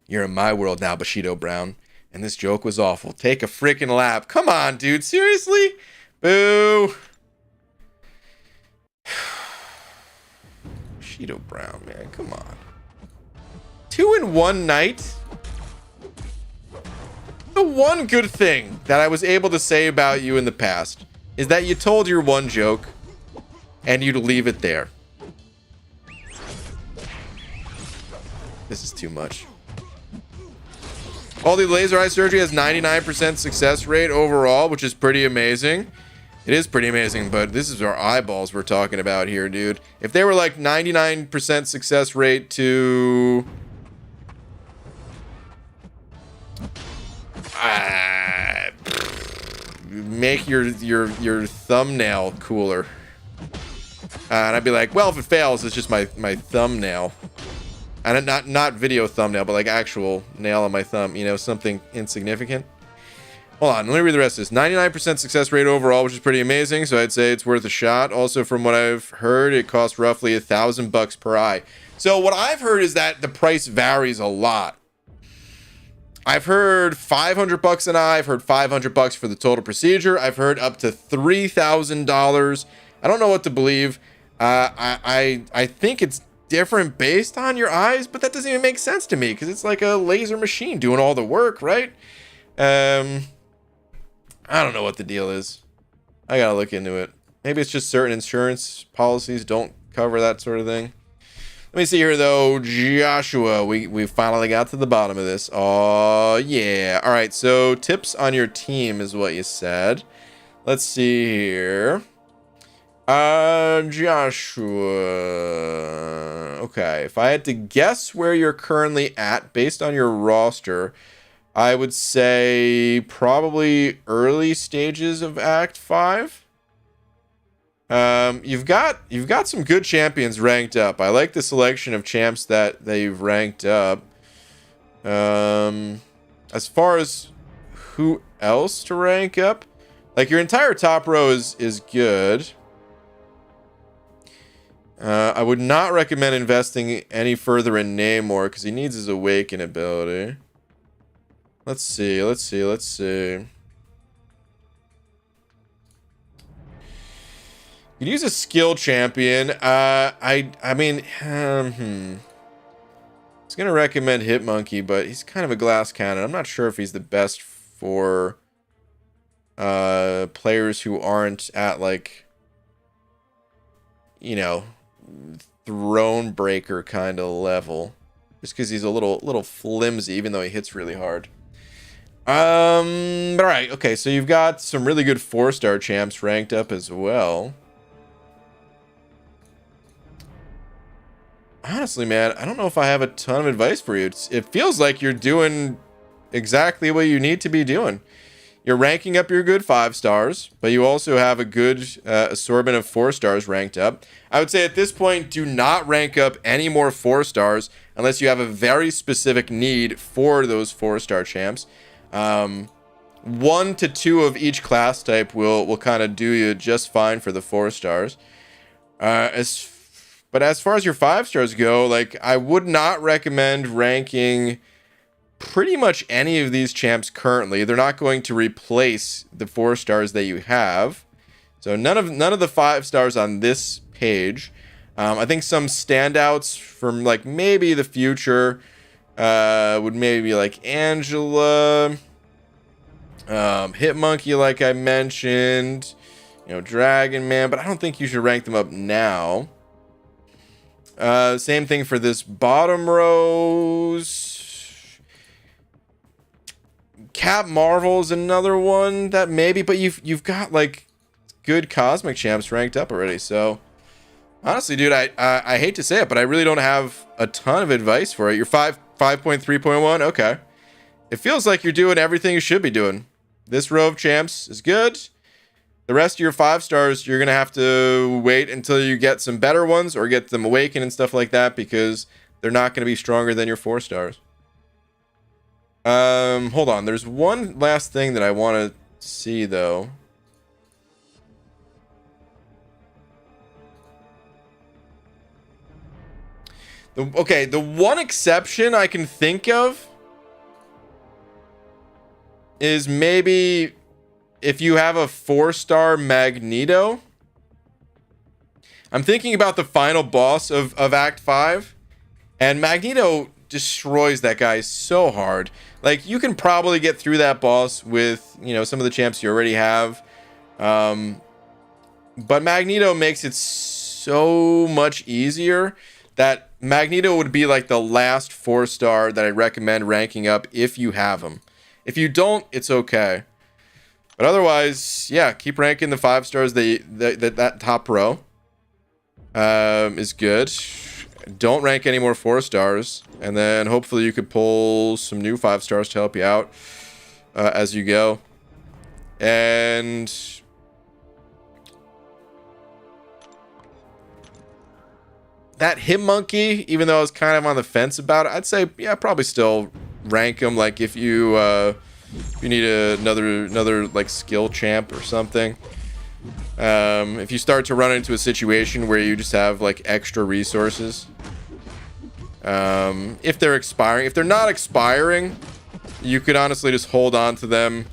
You're in my world now, Bushido Brown. And this joke was awful. Take a freaking lap. Come on, dude. Seriously? Boo. Bushido Brown, man. Come on. 2 in one night? The one good thing that I was able to say about you in the past is that you told your one joke and you'd leave it there. This is too much. All the laser eye surgery has 99% success rate overall, which is pretty amazing. It is pretty amazing, but this is our eyeballs we're talking about here, dude. If they were like 99% success rate to Make your thumbnail cooler. And I'd be like, well, if it fails, it's just my thumbnail. And not video thumbnail, but like actual nail on my thumb, you know, something insignificant. Hold on, let me read the rest of this. 99% success rate overall, which is pretty amazing, so I'd say it's worth a shot. Also, from what I've heard, it costs roughly $1,000 per eye. So what I've heard is that the price varies a lot. I've heard $500 an eye. I've heard $500 for the total procedure. I've heard up to $3,000. I don't know what to believe. I think it's different based on your eyes, but that doesn't even make sense to me because it's like a laser machine doing all the work, right? I don't know what the deal is. I gotta look into it. Maybe it's just certain insurance policies don't cover that sort of thing. Let me see here, though. Joshua, we finally got to the bottom of this. Oh, yeah. All right, so tips on your team is what you said. Let's see here. Joshua. Okay, if I had to guess where you're currently at based on your roster, I would say probably early stages of Act 5. You've got some good champions ranked up. I like the selection of champs that they've ranked up. As far as who else to rank up, like your entire top row is good. I would not recommend investing any further in Namor because he needs his awaken ability. Let's see. You'd use a skill champion. I mean, I was gonna recommend Hitmonkey, but he's kind of a glass cannon. I'm not sure if he's the best for players who aren't at like, you know, throne breaker kind of level. Just because he's a little flimsy, even though he hits really hard. All right, okay, so you've got some really good 4-star champs ranked up as well. Honestly, man, I don't know if I have a ton of advice for you. It feels like you're doing exactly what you need to be doing. You're ranking up your good 5 stars, but you also have a good assortment of 4 stars ranked up. I would say at this point, do not rank up any more 4 stars unless you have a very specific need for those 4-star champs. 1 to 2 of each class type will kind of do you just fine for the 4 stars. But as far as your 5 stars go, like I would not recommend ranking pretty much any of these champs currently. They're not going to replace the 4 stars that you have. So none of the 5 stars on this page. I think some standouts from like maybe the future would maybe be like Angela, Hitmonkey, like I mentioned, you know, Dragon Man, but I don't think you should rank them up now. Same thing for this bottom rows. Cap Marvel's another one that maybe, but you've got like good cosmic champs ranked up already. So honestly, dude, I hate to say it, but I really don't have a ton of advice for it. You're 5.3.1. Okay. It feels like you're doing everything you should be doing. This row of champs is good. The rest of your 5 stars, you're going to have to wait until you get some better ones or get them awakened and stuff like that because they're not going to be stronger than your 4 stars. Hold on. There's one last thing that I want to see, though. The one exception I can think of is maybe if you have a 4-star Magneto. I'm thinking about the final boss of Act 5, and Magneto destroys that guy so hard. Like, you can probably get through that boss with, you know, some of the champs you already have. But Magneto makes it so much easier that Magneto would be like the last 4-star that I recommend ranking up if you have him. If you don't, it's okay. But otherwise, yeah, keep ranking the 5 stars. That top row is good. Don't rank any more 4 stars, and then hopefully you could pull some new 5 stars to help you out. as you go. And that Hitmonkey, even though I was kind of on the fence about it, I'd say, yeah, probably still rank him. Like if you need another like skill champ or something. If you start to run into a situation where you just have like extra resources, if they're expiring, if they're not expiring, you could honestly just hold on to them.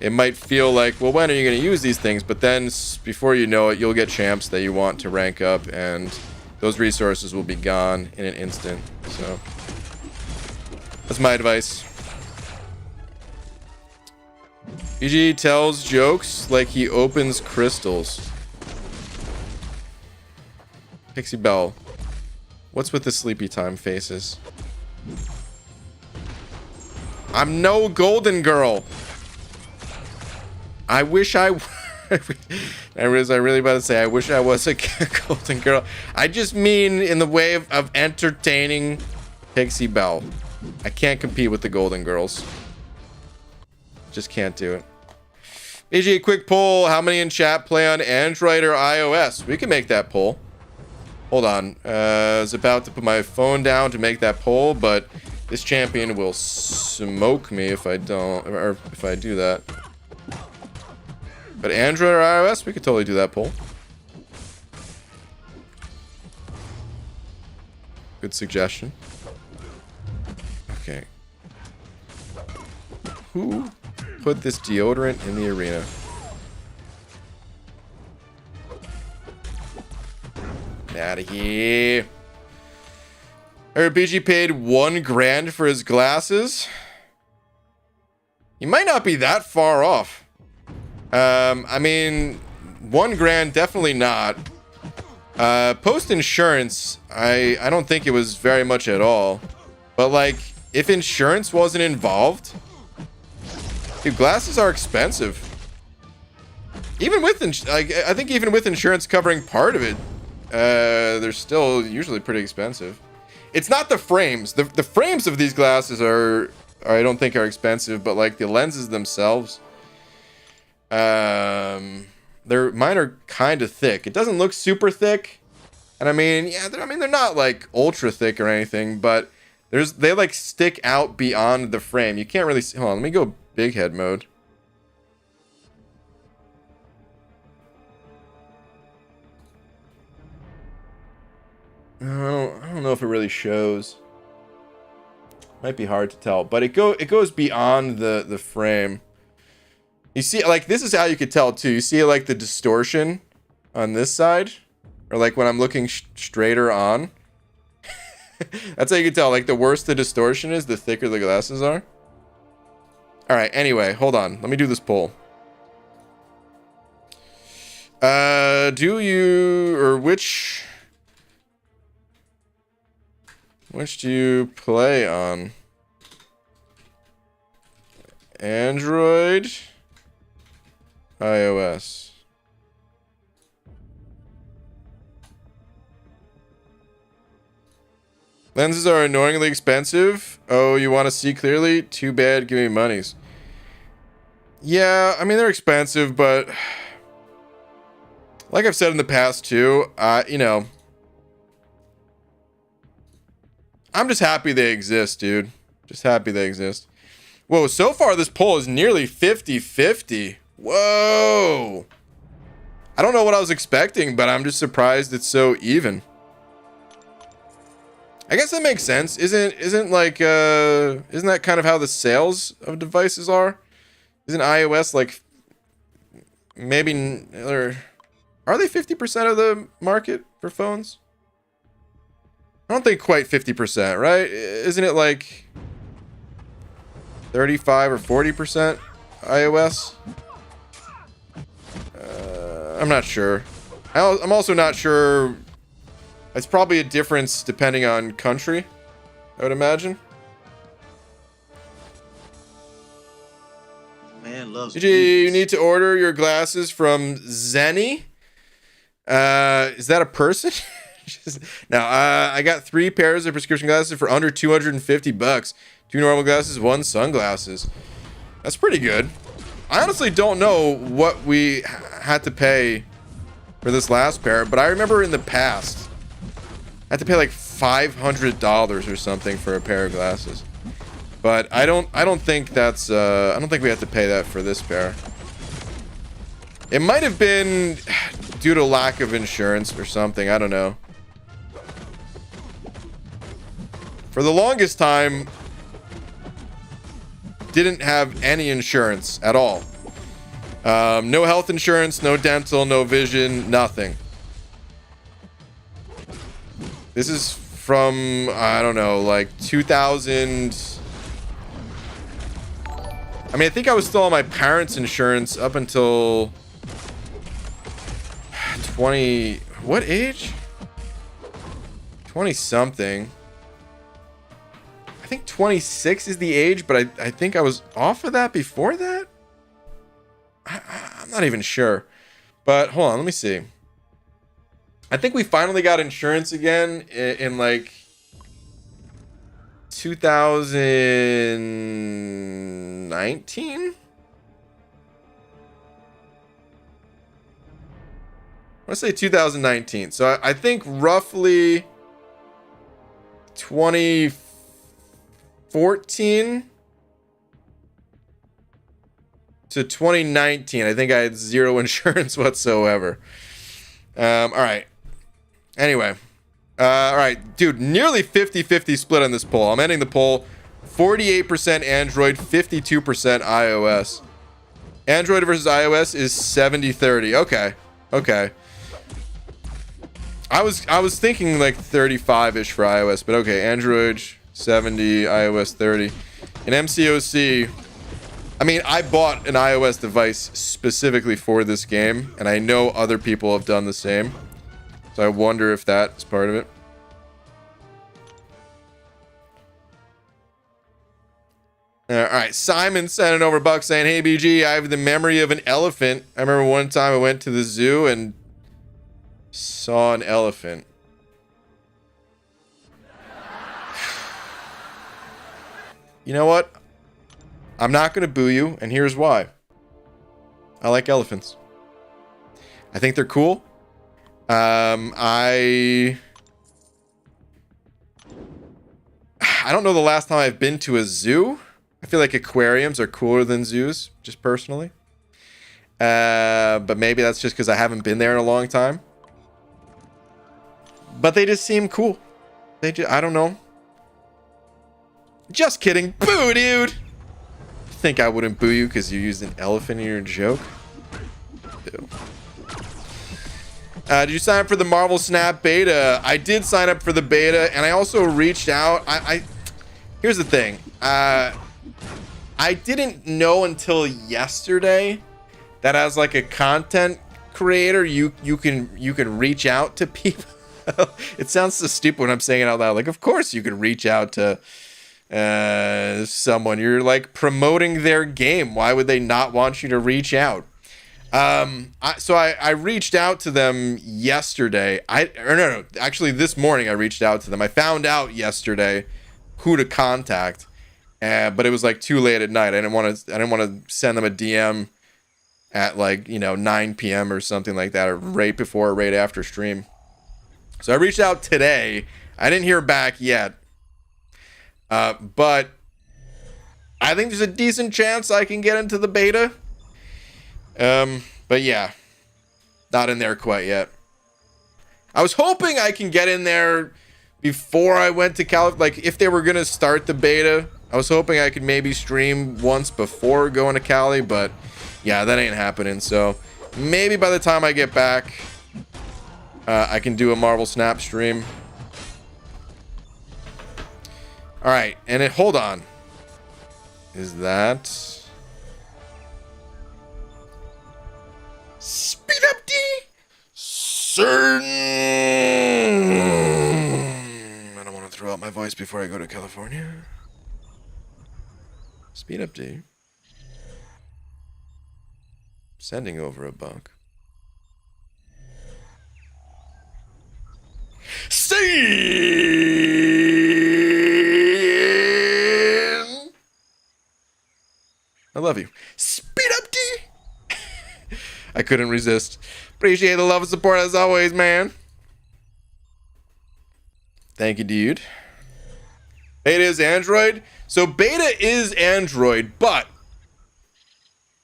It might feel like, well, when are you going to use these things? But then before you know it, you'll get champs that you want to rank up, and those resources will be gone in an instant. So that's my advice. BG tells jokes like he opens crystals. Pixie Bell, what's with the sleepy time faces? I'm no golden girl. I wish I was really about to say I wish I was a golden girl. I just mean in the way of entertaining Pixie Bell. I can't compete with the golden girls. Just can't do it. BG, quick poll. How many in chat play on Android or iOS? We can make that poll. Hold on. I was about to put my phone down to make that poll, but this champion will smoke me if I don't, or if I do that. But Android or iOS, we could totally do that poll. Good suggestion. Okay. Who put this deodorant in the arena? Out of here. BG paid $1 grand for his glasses. You might not be that far off. I mean, $1 grand, definitely not. Post insurance, I don't think it was very much at all. But like, if insurance wasn't involved, dude, glasses are expensive. Even with I think even with insurance covering part of it, they're still usually pretty expensive. It's not the frames. The frames of these glasses I don't think are expensive, but like the lenses themselves, mine are kind of thick. It doesn't look super thick, and I mean, yeah, they're not like ultra thick or anything, but they like stick out beyond the frame. You can't really see. Hold on, let me go big head mode. I don't know if it really shows. Might be hard to tell, but it goes beyond the frame. You see, like, this is how you could tell too. You see like the distortion on this side, or like when I'm looking straighter on. That's how you can tell. Like, the worse the distortion is, the thicker the glasses are. All right. Anyway, hold on. Let me do this poll. Do you, or which do you play on? Android, iOS. Lenses are annoyingly expensive. Oh, you want to see clearly? Too bad. Give me monies. Yeah, I mean, they're expensive, but like I've said in the past too, you know, I'm just happy they exist, dude. Just happy they exist. Whoa, so far this poll is nearly 50-50. Whoa. I don't know what I was expecting, but I'm just surprised it's so even. I guess that makes sense. Isn't that kind of how the sales of devices are? Isn't iOS like maybe, or are they 50% of the market for phones? I don't think quite 50%, right? Isn't it like 35 or 40% iOS? I'm not sure. I'm also not sure. It's probably a difference depending on country, I would imagine. Man loves. You need to order your glasses from Zenny. Is that a person? Now, I got 3 pairs of prescription glasses for under $250. 2 normal glasses, 1 sunglasses. That's pretty good. I honestly don't know what we had to pay for this last pair, but I remember in the past, I had to pay like $500 or something for a pair of glasses. But I don't think that's, I don't think we have to pay that for this pair. It might have been due to lack of insurance or something. I don't know. For the longest time, didn't have any insurance at all. No health insurance, no dental, no vision, nothing. This is from, I don't know, like 2000. I mean, I think I was still on my parents' insurance up until 20, what age? 20 something. I think 26 is the age, but I think I was off of that before that. I'm not even sure. But hold on, let me see. I think we finally got insurance again in like 2019. I want to say 2019. So I think roughly 2014 to 2019. I think I had zero insurance whatsoever. All right. Anyway. All right, dude, nearly 50-50 split on this poll. I'm ending the poll. 48% Android, 52% iOS. Android versus iOS is 70-30. Okay. Okay. I was thinking like 35-ish for iOS, but okay, Android 70, iOS 30. And MCOC, I mean, I bought an iOS device specifically for this game, and I know other people have done the same. So I wonder if that's part of it. All right, Simon sending over Buck saying, "Hey BG, I have the memory of an elephant. I remember one time I went to the zoo and saw an elephant." You know what? I'm not going to boo you, and here's why. I like elephants. I think they're cool. I don't know the last time I've been to a zoo. I feel like aquariums are cooler than zoos, just personally. But maybe that's just because I haven't been there in a long time. But they just seem cool. I don't know. Just kidding. Boo, dude. Think I wouldn't boo you because you used an elephant in your joke? Ew. Did you sign up for the Marvel Snap beta? I did sign up for the beta, and I also reached out. Here's the thing. I didn't know until yesterday that as like a content creator, you can reach out to people. It sounds so stupid when I'm saying it out loud. Like, of course you can reach out to someone. You're like promoting their game. Why would they not want you to reach out? So I reached out to them yesterday. No, actually this morning I reached out to them. I found out yesterday who to contact, but it was like too late at night. I didn't want to send them a DM at like, 9 p.m. or something like that, or right before or right after stream. So I reached out today. I didn't hear back yet, but I think there's a decent chance I can get into the beta. But yeah, not in there quite yet. I was hoping I can get in there before I went to California. Like, if they were going to start the beta, I was hoping I could maybe stream once before going to Cali, but yeah, that ain't happening. So maybe by the time I get back, I can do a Marvel Snap stream. All right. And hold on. Is that speed up D? Certain. I don't want to throw out my voice before I go to California. Speed up D. Sending over a buck. Sing. I love you. I couldn't resist. Appreciate the love and support as always, man. Thank you, dude. Beta is Android. So beta is Android, but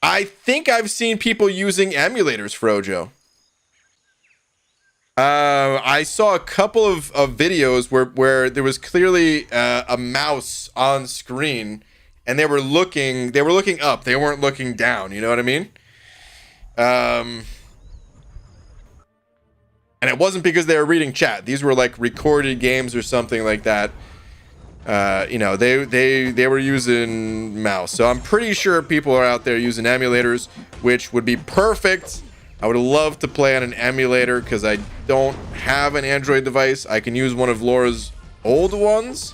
I think I've seen people using emulators, Frojo. I saw a couple of videos where there was clearly a mouse on screen, and they were looking up. They weren't looking down. You know what I mean? And it wasn't because they were reading chat. These were like recorded games or something like that. You know, they were using mouse. So I'm pretty sure people are out there using emulators, which would be perfect. I would love to play on an emulator because I don't have an Android device. I can use one of Laura's old ones,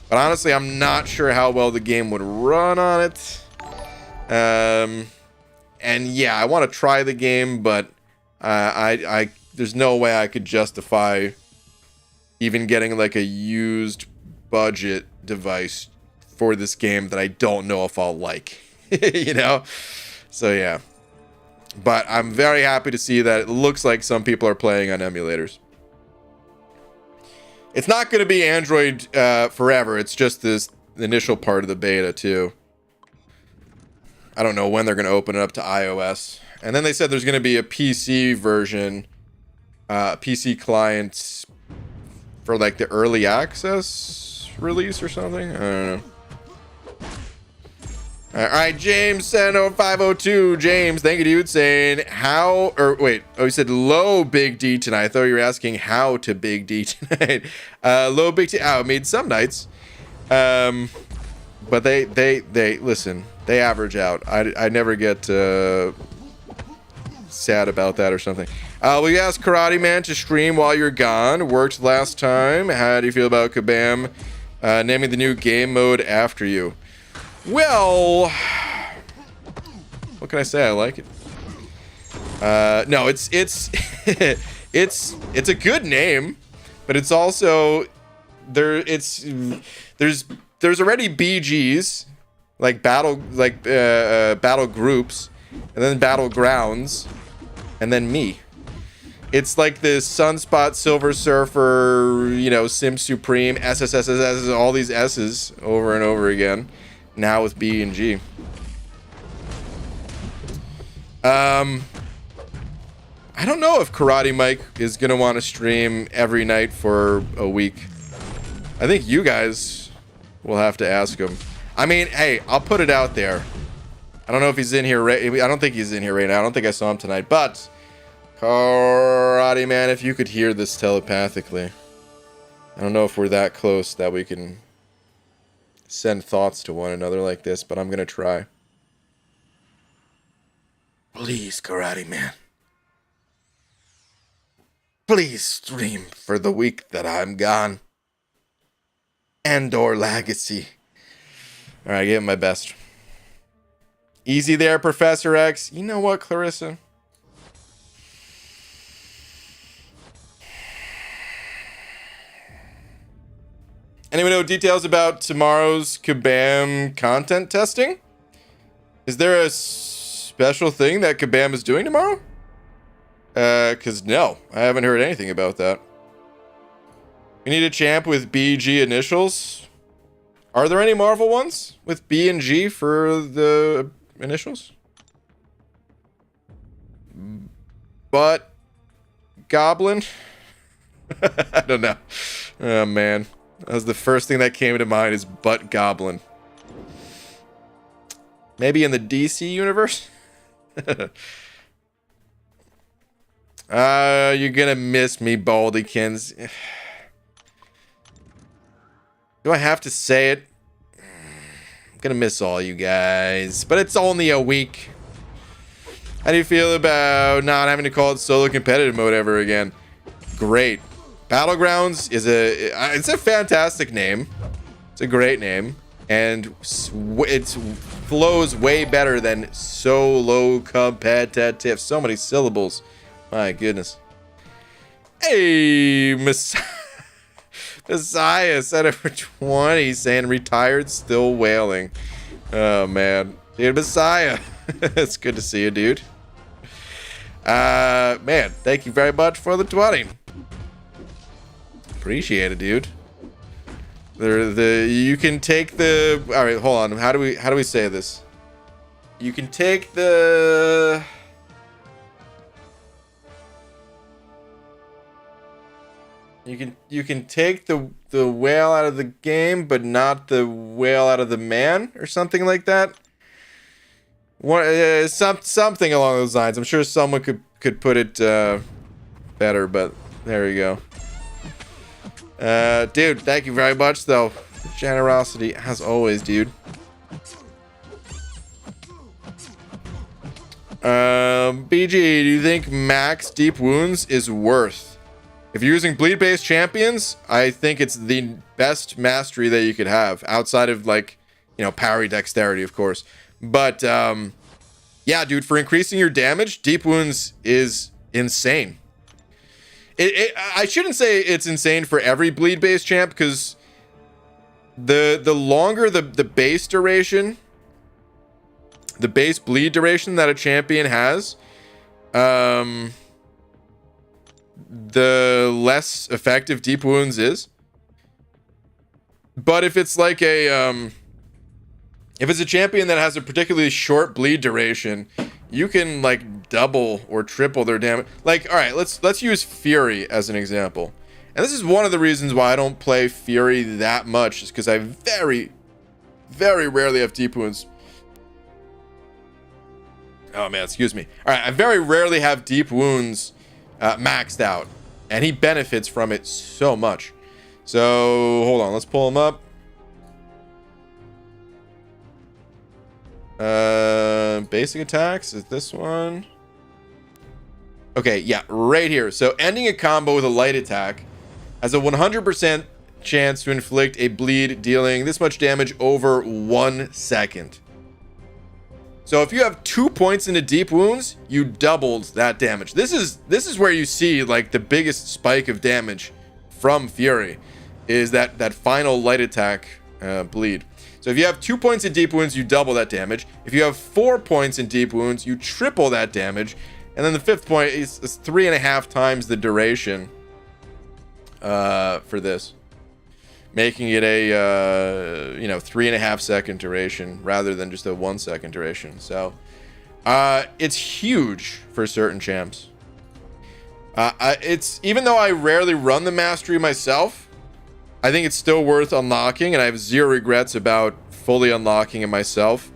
but honestly, I'm not sure how well the game would run on it. And yeah, I want to try the game, but there's no way I could justify even getting like a used budget device for this game that I don't know if I'll like. You know? So yeah. But I'm very happy to see that it looks like some people are playing on emulators. It's not going to be Android forever. It's just this initial part of the beta too. I don't know when they're going to open it up to iOS. And then they said there's going to be a PC version, PC client for like the early access release or something. I don't know. All right, James Seno 502. James, thank you, dude. Saying how, or wait, oh, he said low Big D tonight. I thought you were asking how to Big D tonight. Low Big D. Oh, I mean, some nights. But they listen. They average out. I never get sad about that or something. We asked Karate Man to stream while you're gone. Worked last time. How do you feel about Kabam naming the new game mode after you? Well, what can I say? I like it. No, it's it's a good name, but it's also there's already BGs like battle groups, and then battlegrounds, and then me. It's like this Sunspot, Silver Surfer, you know, Sim Supreme, SSSSS, all these S's over and over again. Now with B and G. I don't know if Karate Mike is gonna want to stream every night for a week. I think you guys will have to ask him. I mean, hey, I'll put it out there. I don't know if he's in here I don't think he's in here right now. I don't think I saw him tonight. But Karate Man, if you could hear this telepathically, I don't know if we're that close that we can send thoughts to one another like this, but I'm gonna try. Please, Karate Man. Please stream for the week that I'm gone. And/or Legacy. Alright, I gave it my best. Easy there, Professor X. You know what, Clarissa? Anyone know details about tomorrow's Kabam content testing? Is there a special thing that Kabam is doing tomorrow? Cause no, I haven't heard anything about that. We need a champ with BG initials. Are there any Marvel ones with B and G for the initials? But Goblin? I don't know. Oh man. That was the first thing that came to mind is Butt Goblin. Maybe in the DC universe? You're gonna miss me, Baldykins. Do I have to say it? I'm gonna miss all you guys. But it's only a week. How do you feel about not having to call it solo competitive mode ever again? Great. Battlegrounds is it's a fantastic name. It's a great name, and it flows way better than solo competitive. So many syllables. My goodness. Hey, Messiah set it for 20, saying retired, still wailing. Oh man, dude, Messiah. It's good to see you, dude. Man, thank you very much for the 20. Appreciate it, dude. You can take the. All right, hold on. How do we say this? You can take the. You can take the whale out of the game, but not the whale out of the man, or something like that. Something along those lines. I'm sure someone could put it better, but there you go. Dude, thank you very much, though. Generosity, as always, dude. BG, do you think max deep wounds is worth? If you're using bleed-based champions, I think it's the best mastery that you could have, outside of, like, you know, parry dexterity, of course. But, yeah, dude, for increasing your damage, deep wounds is insane. I shouldn't say it's insane for every bleed-based champ, because the longer the base duration, the base bleed duration that a champion has, the less effective deep wounds is. But if it's like a if it's a champion that has a particularly short bleed duration, you can like double or triple their damage. Like, all right, let's use Fury as an example. And this is one of the reasons why I don't play Fury that much, is because I very, very rarely have deep wounds. Oh man, excuse me. All right, I very rarely have deep wounds maxed out, and he benefits from it so much. So hold on, let's pull him up. Basic attacks is this one. Okay, yeah, right here. So ending a combo with a light attack has a 100% chance to inflict a bleed, dealing this much damage over 1 second. So if you have 2 points into deep wounds, you doubled that damage. This is where you see like the biggest spike of damage from Fury, is that final light attack bleed. So if you have 2 points in deep wounds, you double that damage. If you have 4 points in deep wounds, you triple that damage. And then the 5th point is 3.5 times the duration for this, making it a 3.5 second duration rather than just a 1 second duration. So it's huge for certain champs. It's, even though I rarely run the mastery myself, I think it's still worth unlocking, and I have zero regrets about fully unlocking it myself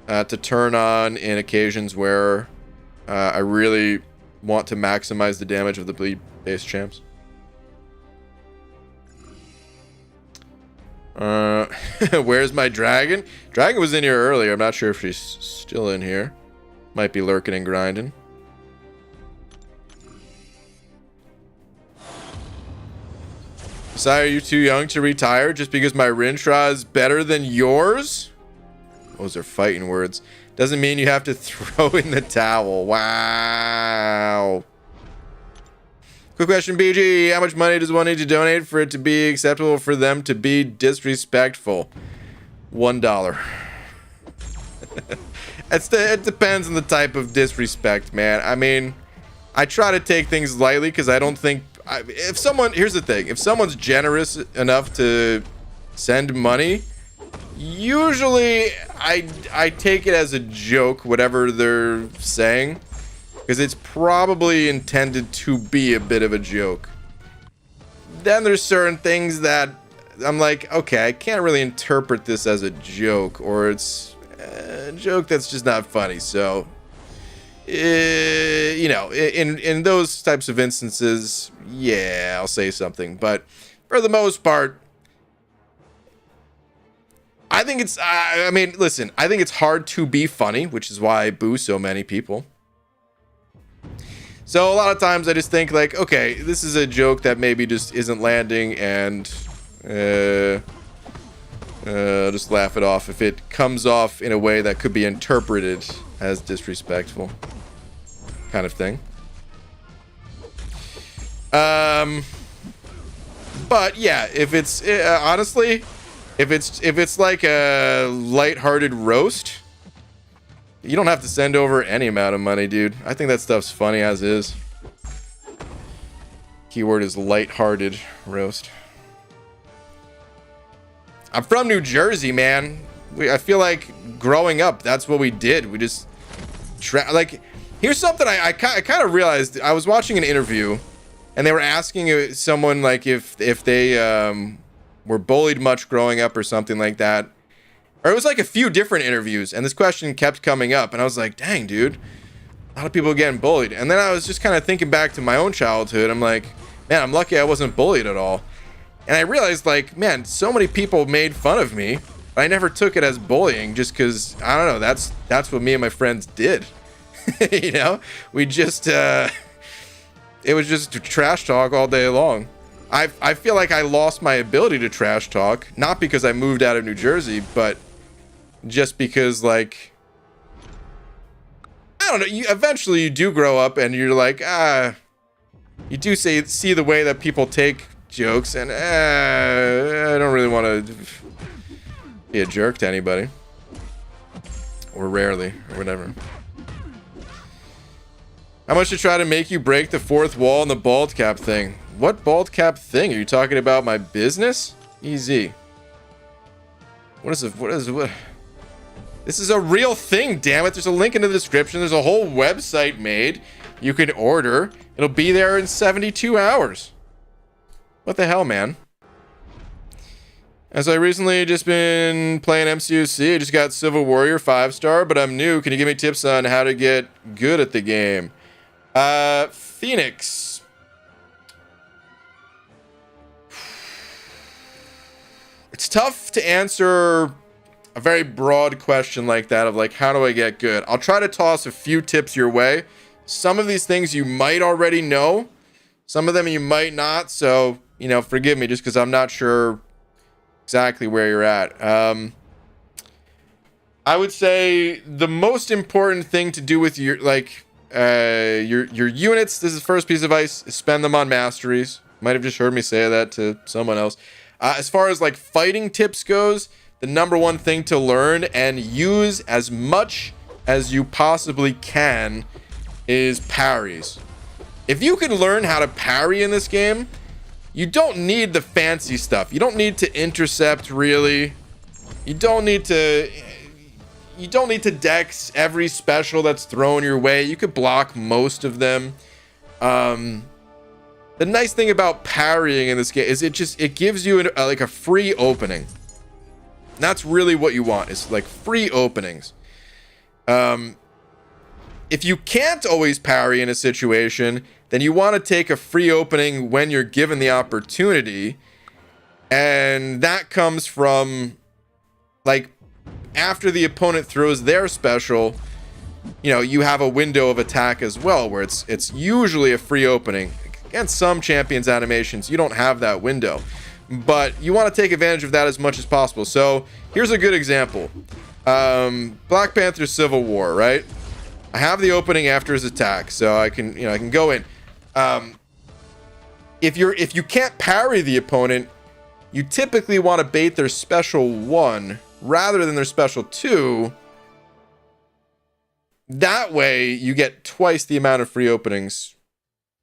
to turn on in occasions where I really want to maximize the damage of the bleed-based champs. Where's my dragon? Dragon was in here earlier. I'm not sure if she's still in here. Might be lurking and grinding. Sire, are you too young to retire just because my Rintra is better than yours? Those are fighting words. Doesn't mean you have to throw in the towel. Wow. Quick question, BG. How much money does one need to donate for it to be acceptable for them to be disrespectful? $1. It depends on the type of disrespect, man. I mean, I try to take things lightly because I don't think... here's the thing. If someone's generous enough to send money, usually I take it as a joke, whatever they're saying, because it's probably intended to be a bit of a joke. Then there's certain things that I'm like, okay, I can't really interpret this as a joke, or it's a joke that's just not funny. So, in those types of instances, yeah, I'll say something. But for the most part, I think it's, I mean, listen, I think it's hard to be funny, which is why I boo so many people. So a lot of times I just think like, okay, this is a joke that maybe just isn't landing, and just laugh it off if it comes off in a way that could be interpreted as disrespectful, kind of thing. But yeah, if it's honestly, if it's like a lighthearted roast, You don't have to send over any amount of money, dude. I think that stuff's funny as is. Keyword is lighthearted roast. I'm from New Jersey, man. I feel like growing up, that's what we did. We just like, here's something I kind of realized. I was watching an interview, and they were asking someone like if they were bullied much growing up or something like that. Or it was like a few different interviews, and this question kept coming up, and I was like, dang, dude, a lot of people getting bullied. And then I was just kind of thinking back to my own childhood. I'm like, man, I'm lucky I wasn't bullied at all. And I realized, like, man, so many people made fun of me. I never took it as bullying just because, I don't know, that's what me and my friends did. You know? We just, it was just trash talk all day long. I feel like I lost my ability to trash talk, not because I moved out of New Jersey, but just because, like, I don't know, eventually you do grow up and you're like, you do see the way that people take jokes, and I don't really want to be a jerk to anybody, or rarely, or whatever. How much to try to make you break the fourth wall in the bald cap thing? What bald cap thing? Are you talking about my business? Easy. What is it? This is a real thing, damn it. There's a link in the description. There's a whole website made. You can order. It'll be there in 72 hours. What the hell, man? As I recently just been playing MCUC, I just got Civil Warrior 5-star, but I'm new. Can you give me tips on how to get good at the game? Phoenix. It's tough to answer a very broad question like that of like, how do I get good? I'll try to toss a few tips your way. Some of these things you might already know. Some of them you might not. So, you know, forgive me just because I'm not sure exactly where you're at. I would say the most important thing to do with your, like, your units, this is the first piece of advice, is spend them on masteries. Might have just heard me say that to someone else. As far as like fighting tips goes, the number one thing to learn and use as much as you possibly can is parries. If you can learn how to parry in this game, you don't need the fancy stuff. You don't need to intercept, really. You don't need to dex every special that's thrown your way. You could block most of them. The nice thing about parrying in this game is it gives you like a free opening. And that's really what you want, is like free openings. If you can't always parry in a situation, then you want to take a free opening when you're given the opportunity. And that comes from, like, after the opponent throws their special, you know, you have a window of attack as well, where it's usually a free opening. Against some champions animations, you don't have that window, but you want to take advantage of that as much as possible. So here's a good example. Black Panther Civil War, right? I have the opening after his attack, so I can go in. If you can't parry the opponent, you typically want to bait their special 1 rather than their special 2. That way you get twice the amount of free openings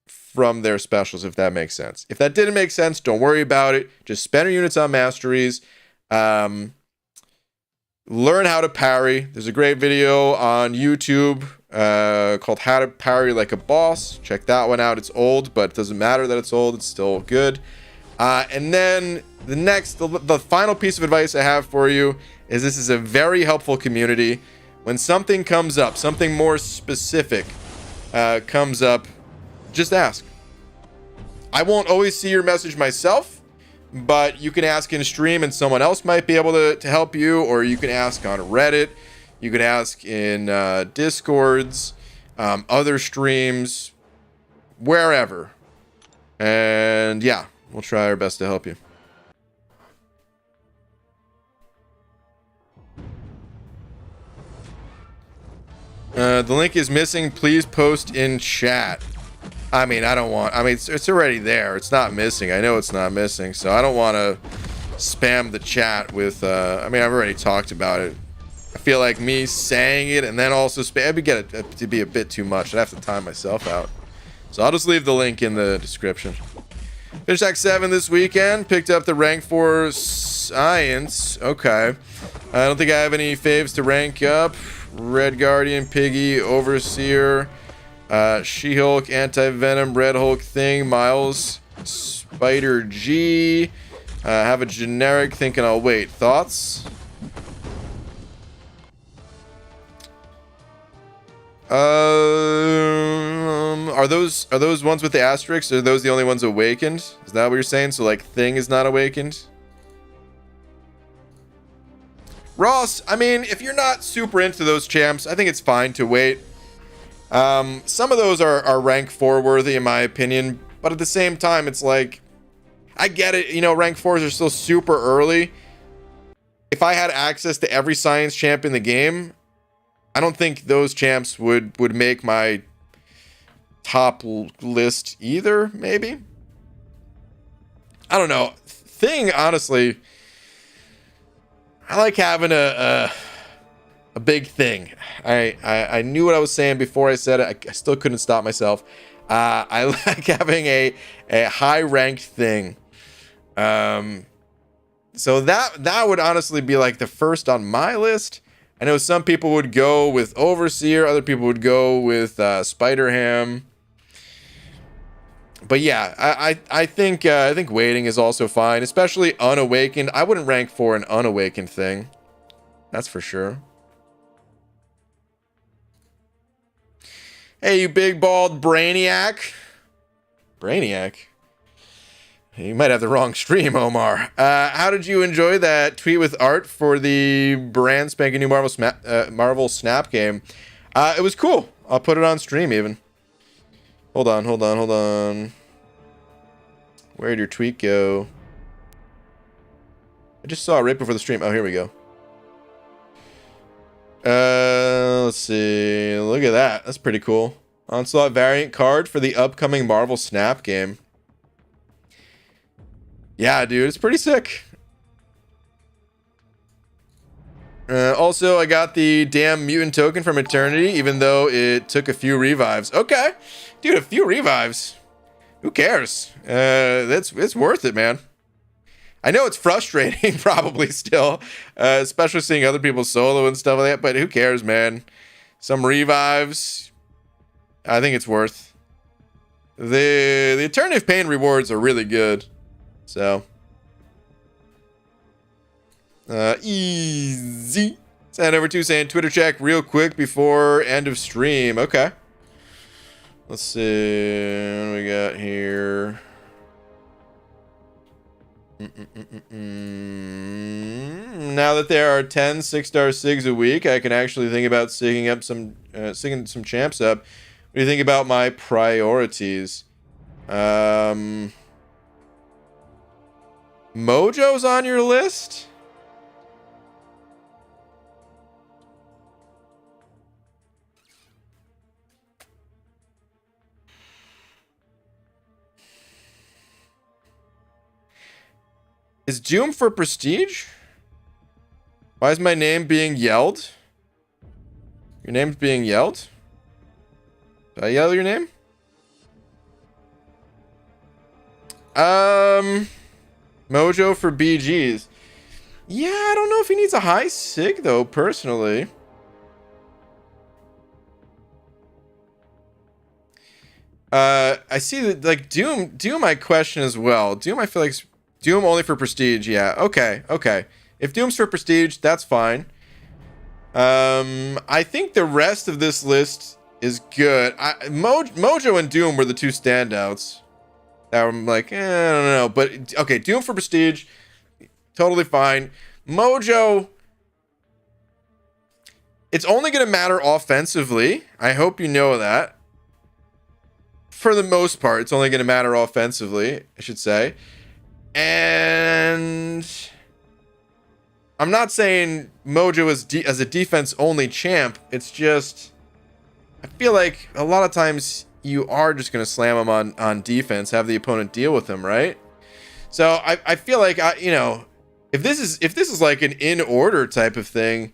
from their specials, if that makes sense. If that didn't make sense, don't worry about it. Just spend your units on masteries. Learn how to parry. There's a great video on YouTube called How to Parry Like a Boss. Check that one out. It's old, but it doesn't matter that it's old. It's still good. And then the final piece of advice I have for you is this is a very helpful community. When something comes up, something more specific comes up, just ask. I won't always see your message myself, but you can ask in stream and someone else might be able to help you, or you can ask on Reddit, you can ask in Discords, other streams, wherever. And yeah, we'll try our best to help you. The link is missing. Please post in chat. I mean, it's already there. It's not missing. I know it's not missing, so I don't want to spam the chat with, I've already talked about it I feel like me saying it and then also it'd get it to be a bit too much. I'd have to time myself out. So I'll just leave the link in the description. Finished Act 7 this weekend. Picked up the rank 4 science. Okay. I don't think I have any faves to rank up. Red Guardian, Piggy, Overseer, She-Hulk, Anti-Venom, Red Hulk Thing, Miles, Spider G. Have a generic, thinking I'll wait. Thoughts? Are those ones with the asterisks? Are those the only ones awakened? Is that what you're saying? So like Thing is not awakened? Ross, I mean, if you're not super into those champs, I think it's fine to wait. Some of those are rank 4 worthy in my opinion, but at the same time, it's like, I get it, you know, rank 4s are still super early. If I had access to every science champ in the game, I don't think those champs would make my top list either, maybe. I don't know. Thing, honestly, I like having a big thing. I knew what I was saying before I said it. I still couldn't stop myself. I like having a high ranked thing. So that would honestly be like the first on my list. I know some people would go with Overseer, other people would go with Spider-Ham. But yeah, I think waiting is also fine, especially unawakened. I wouldn't rank for an unawakened thing. That's for sure. Hey, you big bald brainiac. Brainiac? You might have the wrong stream, Omar. How did you enjoy that tweet with art for the brand spanking new Marvel Snap game? It was cool. I'll put it on stream even. Hold on. Where'd your tweet go? I just saw it right before the stream. Oh, here we go. Let's see. Look at that. That's pretty cool. Onslaught variant card for the upcoming Marvel Snap game. Yeah, dude, it's pretty sick. Also, I got the damn mutant token from Eternity, even though it took a few revives. Okay. Dude, a few revives. Who cares? It's worth it, man. I know it's frustrating, probably still, especially seeing other people solo and stuff like that, but who cares, man? Some revives. I think it's worth. The Eternity of Pain rewards are really good. So. Easy. Send over to saying Twitter check real quick before end of stream. Okay. Let's see. What do we got here? Now that there are 10 6-star SIGs a week, I can actually think about singing some champs up. What do you think about my priorities? Mojo's on your list? Is Doom for prestige? Why is my name being yelled? Your name's being yelled? Did I yell your name? Mojo for BGs. Yeah, I don't know if he needs a high SIG though, personally. I see that like Doom I question as well. Doom I feel like Doom only for prestige. Yeah, okay. If Doom's for prestige, that's fine. I think the rest of this list is good. Mojo and Doom were the two standouts. That I'm like, I don't know. But, okay, Doom for prestige, totally fine. Mojo, it's only going to matter offensively. I hope you know that. For the most part, it's only going to matter offensively, I should say. And I'm not saying Mojo as a defense-only champ. It's just, I feel like a lot of times you are just going to slam him on defense, have the opponent deal with him, right? So I feel like, you know, if this is like an in order type of thing,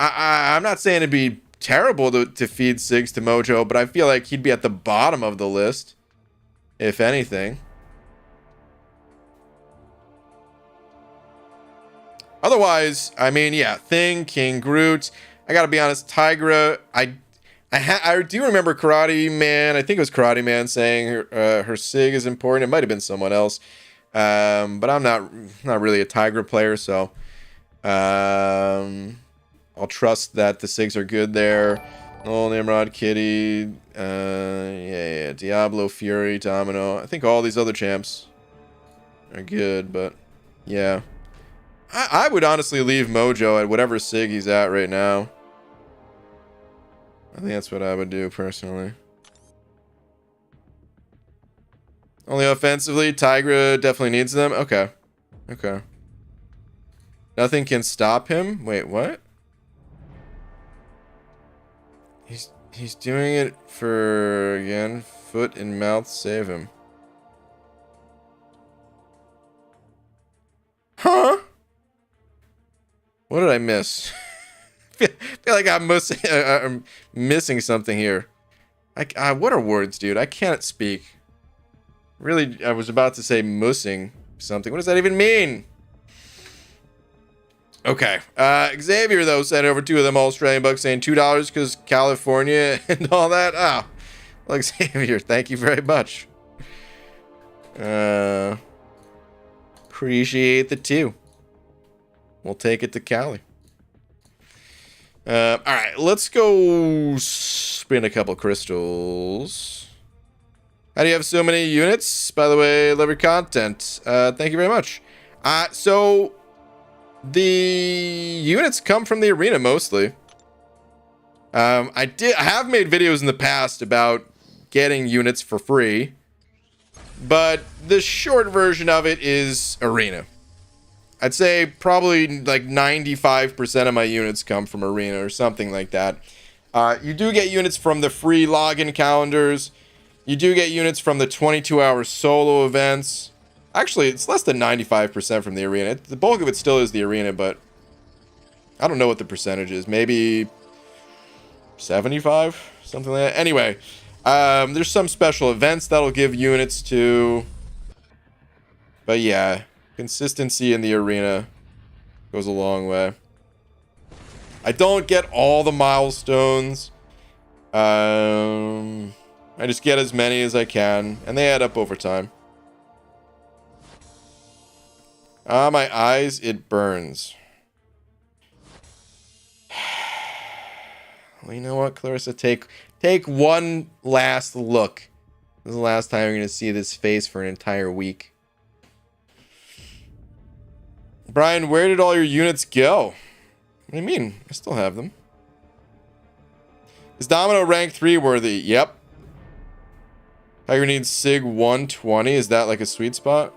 I'm not saying it'd be terrible to feed Sigs to Mojo, but I feel like he'd be at the bottom of the list, if anything. Otherwise, I mean, yeah, Thing, King Groot. I gotta be honest, Tigra. I do remember Karate Man. I think it was Karate Man saying her Sig is important. It might have been someone else, but I'm not really a Tigra player, so I'll trust that the Sigs are good there. Oh, Nimrod, Kitty, yeah, Diablo, Fury, Domino. I think all these other champs are good, but yeah. I would honestly leave Mojo at whatever Sig he's at right now. I think that's what I would do personally. Only offensively, Tigra definitely needs them. Okay. Okay. Nothing can stop him? Wait, what? He's doing it for, again, foot and mouth save him. Huh? What did I miss? I feel like I'm missing something here. What are words, dude? I can't speak. Really, I was about to say mussing something. What does that even mean? Okay. Xavier, though, sent over 2 of them Australian bucks saying $2 because California and all that. Oh, well, Xavier, thank you very much. Appreciate the 2. We'll take it to Cali. All right, let's go spin a couple crystals. How do you have so many units? By the way, love your content. Thank you very much. So the units come from the arena mostly. I have made videos in the past about getting units for free, but the short version of it is arena. I'd say probably like 95% of my units come from arena or something like that. You do get units from the free login calendars. You do get units from the 22-hour solo events. Actually, it's less than 95% from the arena. The bulk of it still is the arena, but I don't know what the percentage is. Maybe 75? Something like that. Anyway, there's some special events that'll give units to. But yeah. Consistency in the arena goes a long way. I don't get all the milestones. I just get as many as I can, and they add up over time. My eyes, it burns. Well, you know what, Clarissa? Take one last look. This is the last time you're going to see this face for an entire week. Brian, where did all your units go? What do you mean? I still have them. Is Domino rank 3 worthy? Yep. Tiger needs Sig 120. Is that like a sweet spot?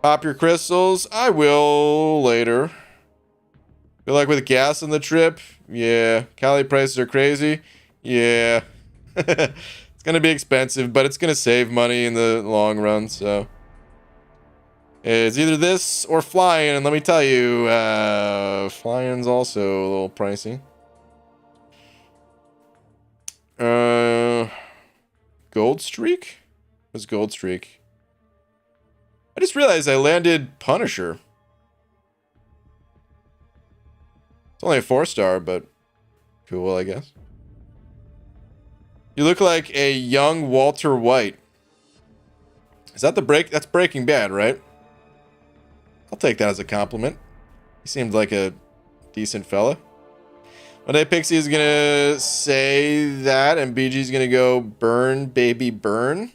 Pop your crystals. I will later. Feel like with gas on the trip? Yeah. Cali prices are crazy? Yeah. It's going to be expensive, but it's going to save money in the long run, so. It's either this or flying, and let me tell you, flying's also a little pricey. Gold streak? What's gold streak? I just realized I landed Punisher. It's only a 4-star, but cool, I guess. You look like a young Walter White. Is that that's Breaking Bad, right? I'll take that as a compliment. He seemed like a decent fella. One day Pixie's gonna say that, and BG's gonna go burn, baby, burn.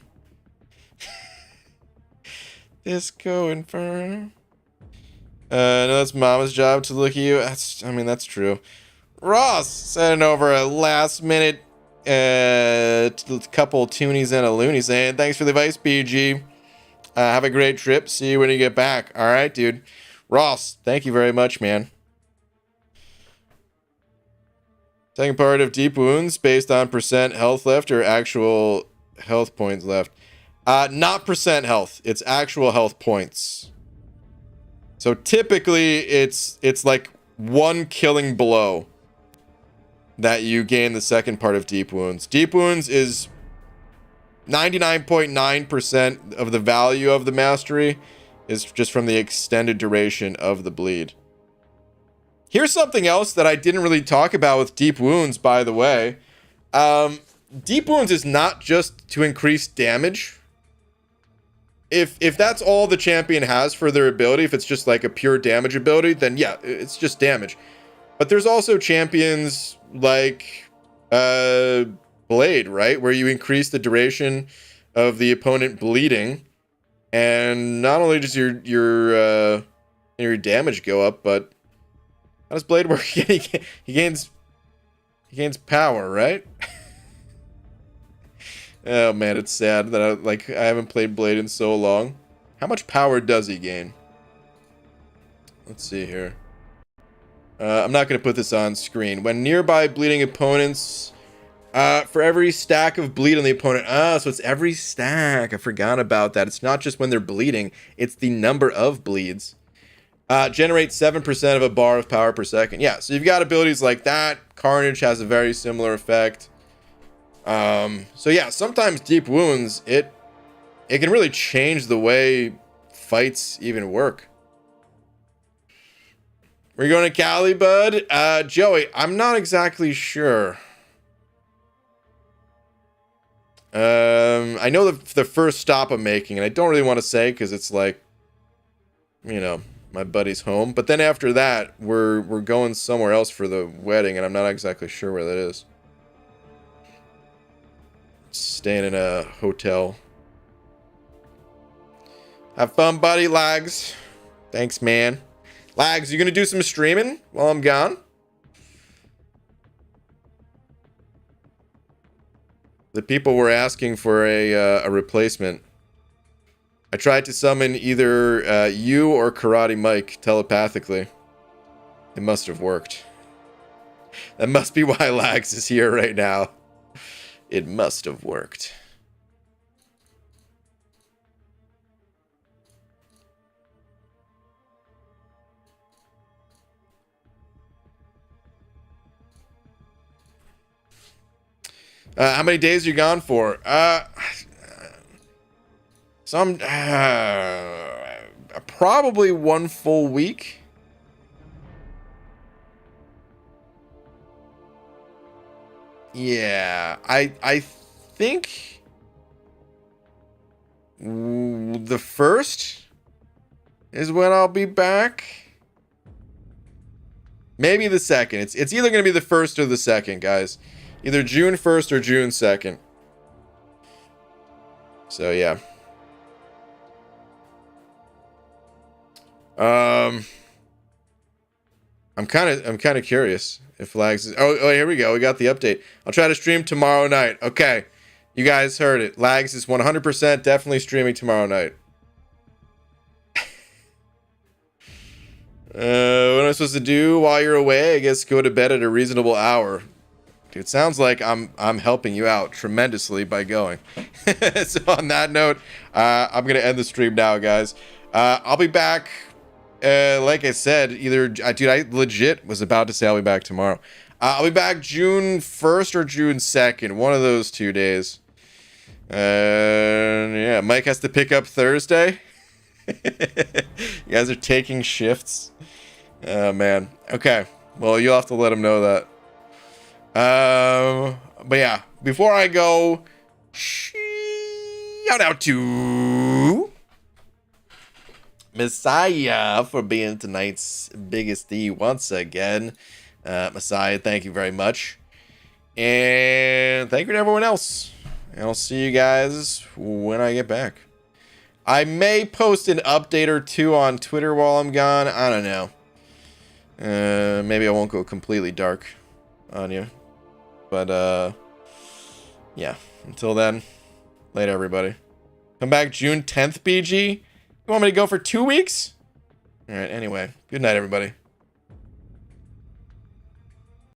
Disco Inferno. No, that's Mama's job to look at you. That's true. Ross sending over a last minute couple toonies and a loony saying, thanks for the advice, BG. Have a great trip. See you when you get back. All right, dude. Ross, thank you very much, man. Second part of Deep Wounds based on percent health left or actual health points left? Not percent health. It's actual health points. So typically it's like one killing blow that you gain the second part of Deep Wounds. Deep Wounds is 99.9% of the value of the mastery is just from the extended duration of the bleed. Here's something else that I didn't really talk about with Deep Wounds, by the way. Deep Wounds is not just to increase damage. If that's all the champion has for their ability, if it's just like a pure damage ability, then yeah, it's just damage. But there's also champions like Blade, right? Where you increase the duration of the opponent bleeding. And not only does your damage go up, but how does Blade work? he gains power, right? Oh man, it's sad that I haven't played Blade in so long. How much power does he gain? Let's see here. I'm not going to put this on screen. When nearby bleeding opponents, for every stack of bleed on the opponent. So it's every stack. I forgot about that. It's not just when they're bleeding. It's the number of bleeds. Generates 7% of a bar of power per second. Yeah, so you've got abilities like that. Carnage has a very similar effect. So yeah, sometimes Deep Wounds, it can really change the way fights even work. We're going to Cali, bud. Joey, I'm not exactly sure. I know the first stop I'm making, and I don't really want to say because it's like, you know, my buddy's home. But then after that, we're going somewhere else for the wedding, and I'm not exactly sure where that is. Staying in a hotel. Have fun, buddy. Lags. Thanks, man. Lags, you gonna do some streaming while I'm gone? The people were asking for a replacement. I tried to summon either you or Karate Mike telepathically. It must have worked. That must be why Lags is here right now. It must have worked. How many days are you gone for? Probably 1 full week. Yeah, I think the 1st is when I'll be back. Maybe the 2nd. It's either going to be the 1st or the 2nd, guys. Either June 1st or June 2nd. So yeah. I'm kind of curious if Lags is... Oh, here we go. We got the update. I'll try to stream tomorrow night. Okay. You guys heard it. Lags is 100% definitely streaming tomorrow night. What am I supposed to do while you're away? I guess go to bed at a reasonable hour. Dude, sounds like I'm helping you out tremendously by going. So on that note, I'm going to end the stream now, guys. I'll be back, like I said, dude, I legit was about to say I'll be back tomorrow. I'll be back June 1st or June 2nd, one of those 2 days. Yeah, Mike has to pick up Thursday. You guys are taking shifts. Oh, man. Okay, well, you'll have to let him know that. But yeah, before I go, shout out to Messiah for being tonight's biggest D once again. Messiah, thank you very much. And thank you to everyone else. And I'll see you guys when I get back. I may post an update or two on Twitter while I'm gone. I don't know. Maybe I won't go completely dark on you. But, yeah. Until then, later, everybody. Come back June 10th, BG? You want me to go for 2 weeks? Alright, anyway. Good night, everybody.